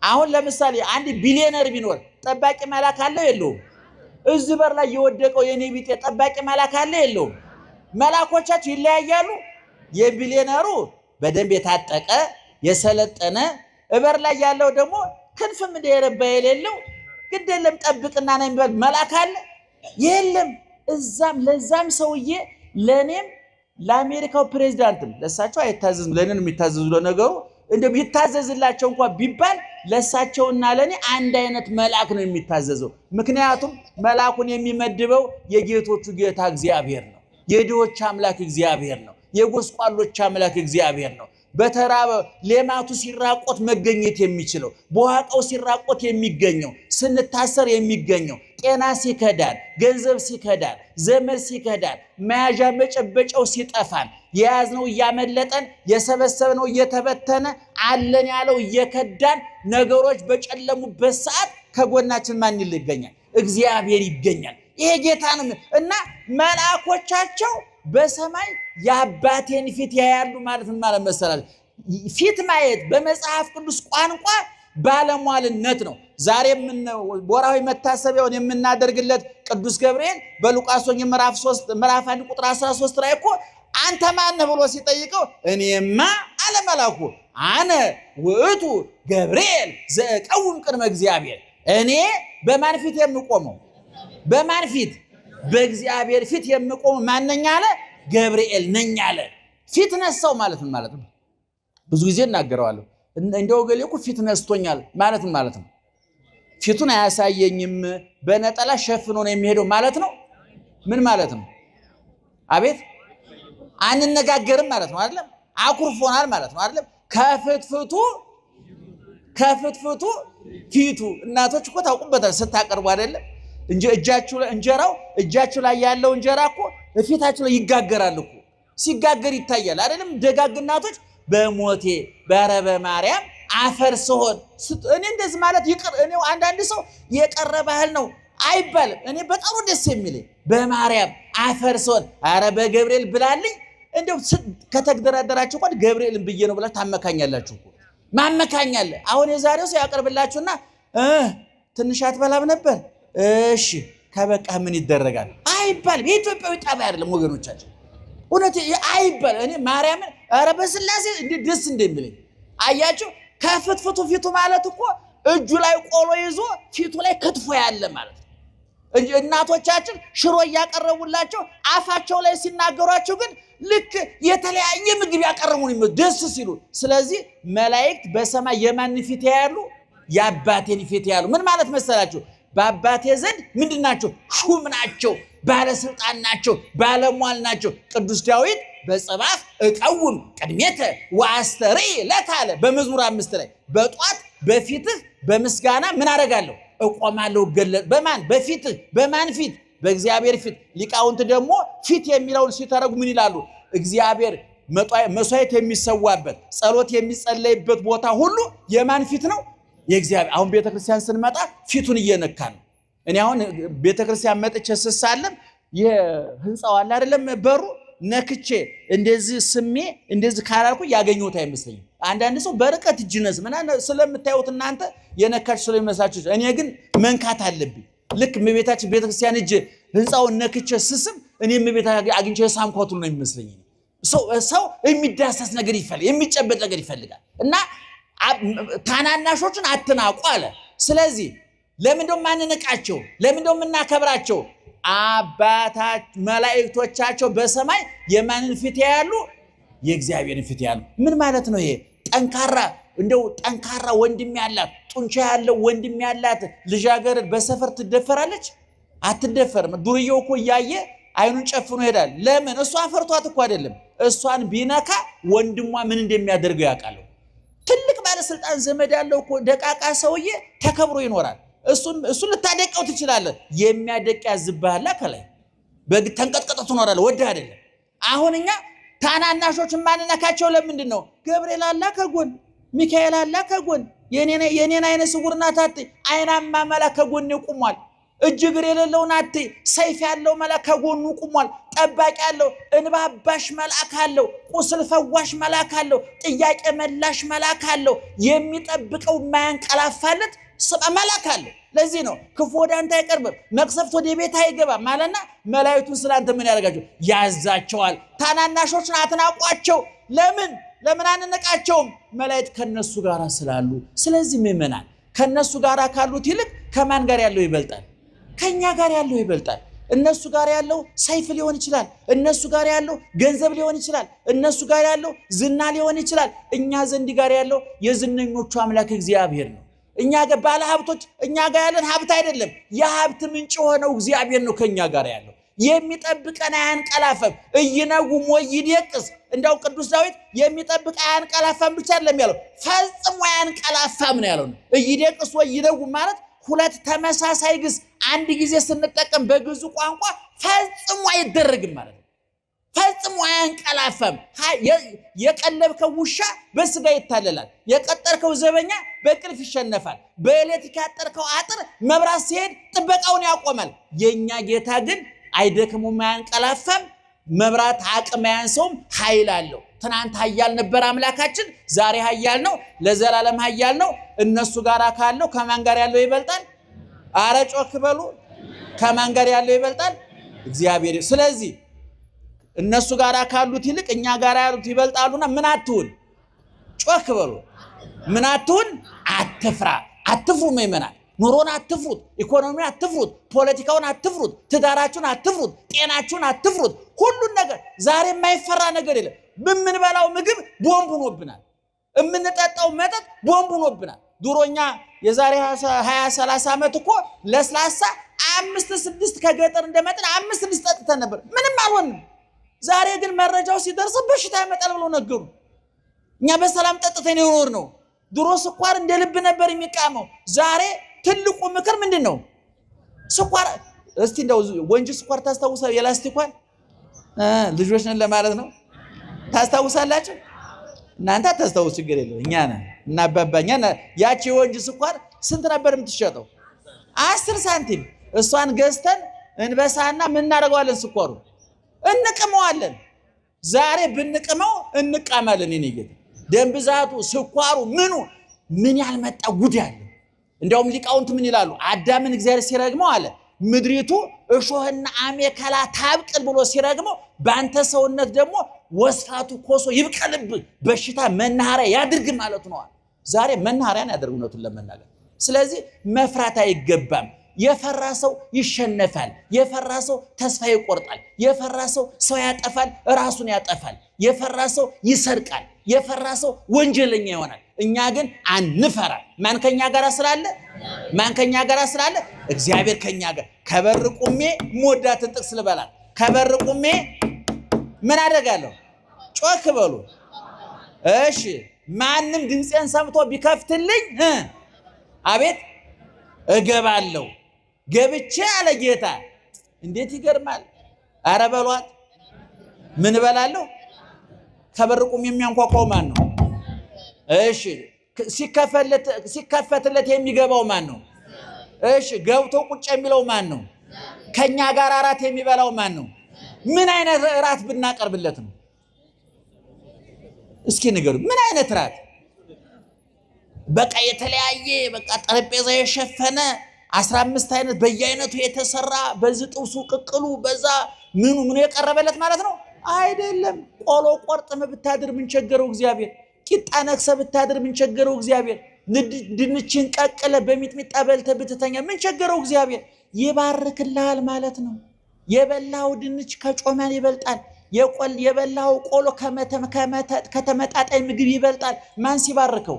አሁን ለምሳሌ 1 ቢሊዮነር ቢኖር ጠባቂ መላክ አለው የለውም? እዚህ በር ላይ የወደቀው የኔ ቢጤ ጠባቂ መላክ አለ የለውም? መላኮቻቸው ይለያያሉ። የቢሊዮነሩ በደንብ የታጠቀ የሰለጠነ፣ እበር ላይ ያለው ደግሞ ክንፍም እንደየረባ የሌለው ግድ የለም ጠብቅና ነው የሚባል መላክ አለ የለም? እዛም ለዛም ሰውዬ ለኔም ለአሜሪካው ፕሬዝዳንትም ለሳቸው አይታዘዝም። ለነን የሚታዘዙ ለነገሩ እንደው ቢታዘዝላቸው እንኳን ቢባል ለሳቸውና ለኔ አንድ አይነት መልአክ ነው የሚታዘዘው። ምክንያቱም መልአኩን የሚመድበው የጌቶቹ ጌታ እግዚአብሔር ነው። የድሆች አምላክ እግዚአብሔር ነው። የጎስቋሎች አምላክ እግዚአብሔር ነው። በተራበ ሌማቱ ሲራቆት መገኘት የሚችለው፣ በዋቃው ሲራቆት የሚገኘው፣ ስንታሰር የሚገኘው፣ ጤና ሲከዳን፣ ገንዘብ ሲከዳን፣ ዘመድ ሲከዳን፣ መያዣ መጨበጫው ሲጠፋን፣ የያዝነው እያመለጠን፣ የሰበሰብነው እየተበተነ፣ አለን ያለው እየከዳን፣ ነገሮች በጨለሙበት ሰዓት ከጎናችን ማን ይገኛል? እግዚአብሔር ይገኛል። ይሄ ጌታ ነው እና መልአኮቻቸው በሰማይ የአባቴን ፊት ያያሉ ማለት ምን ማለት መሰላል? ፊት ማየት በመጽሐፍ ቅዱስ ቋንቋ ባለሟልነት ነው። ዛሬ ወርሃዊ መታሰቢያውን የምናደርግለት ቅዱስ ገብርኤል በሉቃስ ወንጌል ምዕራፍ 1 ቁጥር 13 ላይ እኮ አንተ ማን ነህ ብሎ ሲጠይቀው እኔማ አለ መልአኩ አነ ውእቱ ገብርኤል ዘእቀውም ቅድመ እግዚአብሔር። እኔ በማን ፊት የምቆመው? በማን ፊት? በእግዚአብሔር ፊት የምቆመው ማንኛ አለ? ገብርኤል ነኝ አለ። ፊት ነሳው ማለት ምን ማለት ነው? ብዙ ጊዜ እናገረዋለሁ። እንደው ገሌ እኮ ፊት ነስቶኛል ማለት ምን ማለት ነው? ፊቱን አያሳየኝም በነጠላ ሸፍኖ ነው የሚሄደው ማለት ነው? ምን ማለት ነው? አቤት አንነጋገርም ማለት ነው አይደለም? አኩርፎናል ማለት ነው አይደለም? ከፍትፍቱ ፊቱ እናቶች እኮ ታውቁበታል ስታቀርቡ አይደለም? እጃችሁ ላይ ያለው እንጀራ እኮ በፊታችሁ ላይ ይጋገራል እኮ ሲጋገር ይታያል አይደለም? ደጋግ እናቶች በሞቴ በረበ ማርያም አፈር ስሆን እኔ እንደዚህ ማለት ይቅር እኔ አንዳንድ ሰው የቀረበ ባህል ነው አይባልም። እኔ በጣም ደስ የሚለኝ በማርያም አፈር ስሆን ኧረ በገብርኤል ብላልኝ እንደው ከተግደራደራችሁ እንኳን ገብርኤልን ብዬ ነው ብላ ታመካኛላችሁ እኮ ማመካኛለ። አሁን የዛሬው ሰው ያቀርብላችሁና ትንሽ አትበላም ነበር እሺ ከበቃ ምን ይደረጋል አይባልም። የኢትዮጵያዊ ጠባይ አይደለም ወገኖቻችን፣ እውነት አይባል። እኔ ማርያምን ኧረ በስላሴ እንዴት ደስ እንደሚለኝ አያችሁ። ከፍትፍቱ ፊቱ ማለት እኮ እጁ ላይ ቆሎ ይዞ ፊቱ ላይ ክትፎ ያለ ማለት ነው። እናቶቻችን ሽሮ እያቀረቡላቸው አፋቸው ላይ ሲናገሯቸው ግን ልክ የተለያየ ምግብ ያቀርቡን ደስ ሲሉ። ስለዚህ መላእክት በሰማይ የማን ፊት ያያሉ? የአባቴን ፊት ያያሉ። ምን ማለት መሰላችሁ? በአባቴ ዘንድ ምንድን ናቸው? ሹም ናቸው፣ ባለስልጣን ናቸው፣ ባለሟል ናቸው። ቅዱስ ዳዊት በጽባህ እቀውም ቅድሜተ ወአስተሪ ለከ አለ በመዝሙር 5 ላይ በጧት በፊትህ በምስጋና ምን አደርጋለሁ? እቆማለሁ። ገለጥ በማን በፊትህ በማን ፊት? በእግዚአብሔር ፊት። ሊቃውንት ደግሞ ፊት የሚለውን ሲተረጉ ምን ይላሉ? እግዚአብሔር መስዋዕት የሚሰዋበት ጸሎት የሚጸለይበት ቦታ ሁሉ የማን ፊት ነው? የእግዚአብሔር። አሁን ቤተክርስቲያን ስንመጣ ፊቱን እየነካን ነው። እኔ አሁን ቤተክርስቲያን መጥቼ ስሳለም የህንጻው አለ አይደለም በሩ ነክቼ እንደዚህ ስሜ እንደዚህ ካላልኩ ያገኘሁት አይመስለኝም። አንዳንድ ሰው በርቀት እጅነስ ምናምን ስለምታዩት እናንተ የነካች ስለሚመስላችሁ፣ እኔ ግን መንካት አለብኝ። ልክ እመቤታችን ቤተክርስቲያን እጅ ህንጻውን ነክቼ ስስም እኔ እመቤታችን አግኝቼ ሳምኳቱ ነው የሚመስለኝ። ሰው የሚዳሰስ ነገር ይፈልጋል፣ የሚጨበጥ ነገር ይፈልጋል። እና ታናናሾችን አትናቁ አለ። ስለዚህ ለምንድነው ማንነቃቸው? ለምንድነው የምናከብራቸው? መላእክቶቻቸው በሰማይ የማንን ፊት ያያሉ? የእግዚአብሔርን ፊት ያያሉ። ምን ማለት ነው ይሄ? ጠንካራ ወንድም ያላት ጡንቻ ያለው ወንድም ያላት ልጃገረድ በሰፈር ትደፈራለች? አትደፈርም። ዱርዬው እኮ እያየ አይኑን ጨፍኖ ይሄዳል። ለምን? እሷ ፈርቷት እኮ አይደለም። እሷን ቢነካ ወንድሟ ምን እንደሚያደርገው ያውቃል። ትልቅ ባለስልጣን ዘመድ ያለው እኮ ደቃቃ ሰውዬ ተከብሮ ይኖራል። እሱን ልታደቀው ትችላለህ። የሚያደቅ ያዝብሃል ከላይ ተንቀጥቀጥ ትኖራለህ። ወደ አይደለም። አሁን እኛ ታናናሾችን ማንነካቸው ለምንድን ነው? ገብርኤል አላ ከጎን፣ ሚካኤል አላ ከጎን፣ የኔን አይነ ስውር ናት አትይ፣ አይናማ መላክ ከጎን ቆሟል። እጅ እግር የሌለው ናት፣ ሰይፍ ያለው መላክ ከጎኑ ቆሟል። ጠባቂ ያለው እንባ አባሽ መልአክ አለው፣ ቁስል ፈዋሽ መልአክ አለው፣ ጥያቄ መላሽ መልአክ አለው፣ የሚጠብቀው የማያንቀላፋለት መልአክ አለው። ለዚህ ነው ክፉ ወደ አንተ አይቀርብም፣ መቅሰፍት ወደ ቤት አይገባም ማለትና መላእክቱን ስላንተ ምን ያደርጋቸው? ያዛቸዋል። ታናናሾችን አትናቋቸው። ለምን አንነቃቸውም? መላእክት ከነሱ ጋር ስላሉ። ስለዚህ ምእመናን ከነሱ ጋር ካሉት ይልቅ ከማን ጋር ያለው ይበልጣል? ከኛ ጋር ያለው ይበልጣል። እነሱ ጋር ያለው ሰይፍ ሊሆን ይችላል፣ እነሱ ጋር ያለው ገንዘብ ሊሆን ይችላል፣ እነሱ ጋር ያለው ዝና ሊሆን ይችላል። እኛ ዘንድ ጋር ያለው የዝነኞቹ አምላክ እግዚአብሔር ነው። እኛ ጋር ባለ ሀብቶች እኛ ጋር ያለን ሀብት አይደለም፣ የሀብት ምንጭ የሆነው እግዚአብሔር ነው ከኛ ጋር ያለው። የሚጠብቀን አያንቀላፈም እይነጉም ወይደቅስ። እንደው ቅዱስ ዳዊት የሚጠብቅ አያንቀላፋም ብቻ አይደለም ያለው፣ ፈጽሞ አያንቀላፋም ነው ያለው። እይደቅስ ወይነጉም ማለት ሁለት ተመሳሳይ ግስ አንድ ጊዜ ስንጠቀም በግዙ ቋንቋ ፈጽሞ አይደረግም ማለት ነው። ፈጽሞ አያንቀላፋም። የቀለብከው ውሻ በስጋ ይታለላል፣ የቀጠርከው ዘበኛ በቅልፍ ይሸነፋል፣ በኤሌክትሪክ ያጠርከው አጥር መብራት ሲሄድ ጥበቃውን ያቆማል። የኛ ጌታ ግን አይደክሙም፣ አያንቀላፋም። መብራት አቅም ያንሰውም፣ ኃይል አለው። ትናንት ኃያል ነበር አምላካችን፣ ዛሬ ኃያል ነው፣ ለዘላለም ኃያል ነው። እነሱ ጋር ካለው ከማን ጋር ያለው ይበልጣል? አረ ጮክ በሉ። ከማን ጋር ያለው ይበልጣል? እግዚአብሔር። ስለዚህ እነሱ ጋር ካሉት ይልቅ እኛ ጋር ያሉት ይበልጣሉና ምን አትሁን? ጮክ በሉ። ምን አትሁን? አትፍራ። አትፍሩ ምእመናን። ኑሮን አትፍሩት፣ ኢኮኖሚውን አትፍሩት፣ ፖለቲካውን አትፍሩት፣ ትዳራችሁን አትፍሩት፣ ጤናችሁን አትፍሩት። ሁሉን ነገር ዛሬ የማይፈራ ነገር የለም። የምንበላው ምግብ ቦምብ ሆኖብናል፣ የምንጠጣው መጠጥ ቦምብ ሆኖብናል። ድሮኛ የዛሬ 20-30 ዓመት እኮ ለስላሳ 5 6 ከገጠር እንደመጣን 5 6 ጠጥተን ነበር ምንም አልሆንም። ዛሬ ግን መረጃው ሲደርስ በሽታ ይመጣል ብለው ነገሩ። እኛ በሰላም ጠጥተን ይኖር ነው። ድሮ ስኳር እንደ ልብ ነበር የሚቃመው። ዛሬ ትልቁ ምክር ምንድነው? ስኳር እስቲ እንደው ወንጂ ስኳር ታስታውሳላችሁ? የላስቲኳን ልጆች ነን ለማለት ነው። ታስታውሳላችሁ? እናንተ ታስታውሱ ችግር የለው እኛ ነን እና አባባኛ ያቺ ወንጂ ስኳር ስንት ነበር የምትሸጠው? 10 ሳንቲም። እሷን ገዝተን እንበሳና ምን እናደርገዋለን? ስኳሩ እንቅመዋለን። ዛሬ ብንቅመው እንቃማለን። እኔ ግን ደም ብዛቱ ስኳሩ ምኑ ምን ያልመጣ ጉድ ያለ። እንዲያውም ሊቃውንት ምን ይላሉ? አዳምን እግዚአብሔር ሲረግመው አለ ምድሪቱ እሾህና አሜከላ ታብቅል ብሎ ሲረግመው በአንተ ሰውነት ደግሞ ወስፋቱ ኮሶ ይብቀልብ በሽታ መናኸሪያ ያድርግ ማለት ነው። ዛሬ መናኸሪያን ያደርጉ ነቱን ለመናገር። ስለዚህ መፍራት አይገባም። የፈራ ሰው ይሸነፋል። የፈራ ሰው ተስፋ ይቆርጣል። የፈራ ሰው ሰው ያጠፋል፣ ራሱን ያጠፋል። የፈራ ሰው ይሰርቃል። የፈራ ሰው ወንጀለኛ ይሆናል። እኛ ግን አንፈራ። ማን ከኛ ጋር ስላለ? ማን ከኛ ጋር ስላለ? እግዚአብሔር ከኛ ጋር። ከበር ቁሜ ሞዳትን ጥቅስ ልበላት። ከበር ቁሜ ምን አደርጋለሁ? ጮክ በሉ እሺ። ማንም ድምፄን ሰምቶ ቢከፍትልኝ አቤት እገባለሁ። ገብቼ አለ ጌታ። እንዴት ይገርማል! አረ በሏት። ምን እበላለሁ? ከበር ቁሜ የሚያንኳኳው ማን ነው? እሺ ሲከፈትለት የሚገባው ማን ነው? እሺ ገብቶ ቁጭ የሚለው ማን ነው? ከኛ ጋር አራት የሚበላው ማን ነው? ምን አይነት ራት ብናቀርብለት ነው? እስኪ ንገሩ። ምን አይነት ራት? በቃ የተለያየ በቃ ጠረጴዛ የሸፈነ 15 አይነት በየአይነቱ የተሰራ በዚህ ጥብሱ ቅቅሉ በዛ ምኑ የቀረበለት ማለት ነው? አይደለም። ቆሎ ቆርጥም ብታድር ምን ቸገረው እግዚአብሔር? ቂጣ ነክሰ ብታድር ምን ቸገረው እግዚአብሔር? ድንችን ቀቅለ በሚጥሚጣ በልተ ብትተኛ ምን ቸገረው እግዚአብሔር? ይባርክልሃል ማለት ነው። የበላው ድንች ከጮማን ይበልጣል። የበላው ቆሎ ከተመጣጣኝ ምግብ ይበልጣል። ማን ሲባርከው?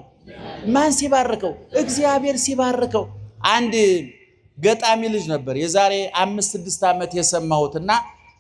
ማን ሲባርከው? እግዚአብሔር ሲባርከው። አንድ ገጣሚ ልጅ ነበር የዛሬ 5-6 ዓመት የሰማሁትና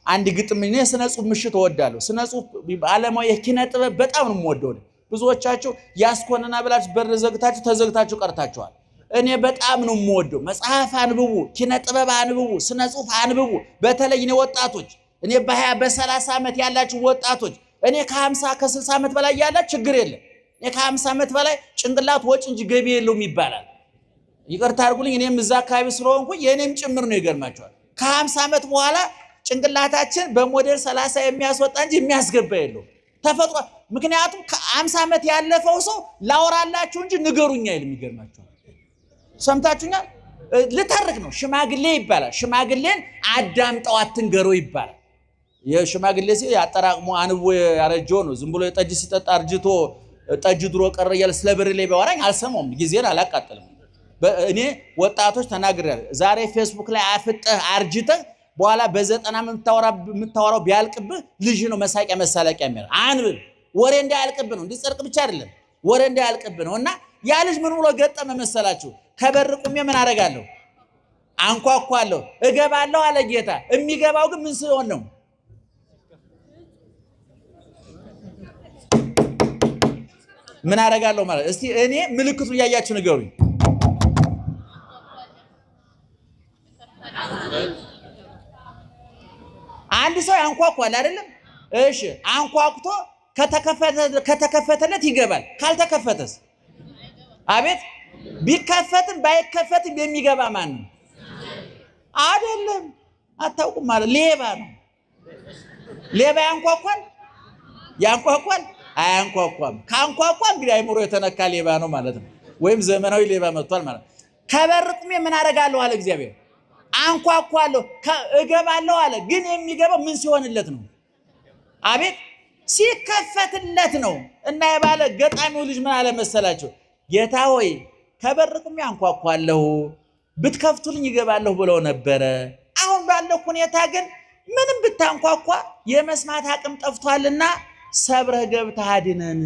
አንድ ግጥም ነው። ስነ ጽሁፍ ምሽት እወዳለሁ። ስነ ጽሁፍ ዓለማዊ የኪነ ጥበብ በጣም ነው የምወደው። ብዙዎቻችሁ ያስኮነና ብላችሁ በር ዘግታችሁ ተዘግታችሁ ቀርታችኋል። እኔ በጣም ነው የምወደው። መጽሐፍ አንብቡ፣ ኪነ ጥበብ አንብቡ፣ ስነ ጽሁፍ አንብቡ። በተለይ እኔ ወጣቶች፣ እኔ በ20 በ30 ዓመት ያላችሁ ወጣቶች፣ እኔ ከ50 ከ60 ዓመት በላይ ያላችሁ ችግር የለም። እኔ ከ50 ዓመት በላይ ጭንቅላት ወጭ እንጂ ገቢ የለውም ይባላል። ይቅርታ አድርጉልኝ። እኔም እዛ አካባቢ ስለሆንኩ የኔም ጭምር ነው ይገርማችኋል። ከ50 ዓመት በኋላ ጭንቅላታችን በሞዴል 30 የሚያስወጣ እንጂ የሚያስገባ የለው ተፈጥሮ። ምክንያቱም ከ50 ዓመት ያለፈው ሰው ላወራላችሁ እንጂ ንገሩኛ አይልም። ይገርማችኋል። ሰምታችሁኛል? ልተርክ ነው። ሽማግሌ ይባላል። ሽማግሌን አዳምጠው አትንገረው ይባላል። የሽማግሌ ሲል ያጠራቅሞ አንቦ ያረጀው ነው። ዝም ብሎ ጠጅ ሲጠጣ አርጅቶ ጠጅ ድሮ ቀረ እያለ ስለ ብርሌ ቢያወራኝ አልሰማውም። ጊዜን አላቃጥልም። እኔ ወጣቶች ተናግሬያለሁ። ዛሬ ፌስቡክ ላይ አፍጠህ አርጅተህ በኋላ በ90 የምታወራው ቢያልቅብህ ልጅ ነው መሳቂያ መሳለቂያ የሚያደርግ። አንብብ። ወሬ እንዳያልቅብህ ነው። እንዲጸርቅ ብቻ አይደለም፣ ወሬ እንዳያልቅብህ ነው። እና ያ ልጅ ምን ብሎ ገጠመ መሰላችሁ? ከበር ቁሜ ምን አደርጋለሁ? አንኳኳለሁ፣ እገባለሁ አለ ጌታ። የሚገባው ግን ምን ሲሆን ነው? ምን አደርጋለሁ ማለት እስቲ እኔ ምልክቱን እያያችሁ ንገሩኝ። አንድ ሰው ያንኳኳል አይደለም? እሺ አንኳኩቶ ከተከፈተለት ይገባል። ካልተከፈተስ? አቤት። ቢከፈትም ባይከፈትም የሚገባ ማን ነው? አይደለም። አታውቁም ማለት ሌባ ነው። ሌባ ያንኳኳል? ያንኳኳል? አያንኳኳም። ካንኳኳ እንግዲህ አይምሮ የተነካ ሌባ ነው ማለት ነው። ወይም ዘመናዊ ሌባ መጥቷል ማለት ነው። ከበር ቁሜ ምን አደርጋለሁ አለ እግዚአብሔር? አንኳኳለሁ፣ እገባለሁ አለ። ግን የሚገባው ምን ሲሆንለት ነው? አቤት ሲከፈትለት ነው። እና የባለ ገጣሚው ልጅ ምን አለ መሰላችሁ? ጌታ ሆይ ከበር ቁሜ አንኳኳለሁ፣ ብትከፍቱልኝ ይገባለሁ ብለው ነበረ። አሁን ባለው ሁኔታ ግን ምንም ብታንኳኳ የመስማት አቅም ጠፍቷልና ሰብረህ ገብተህ አድነን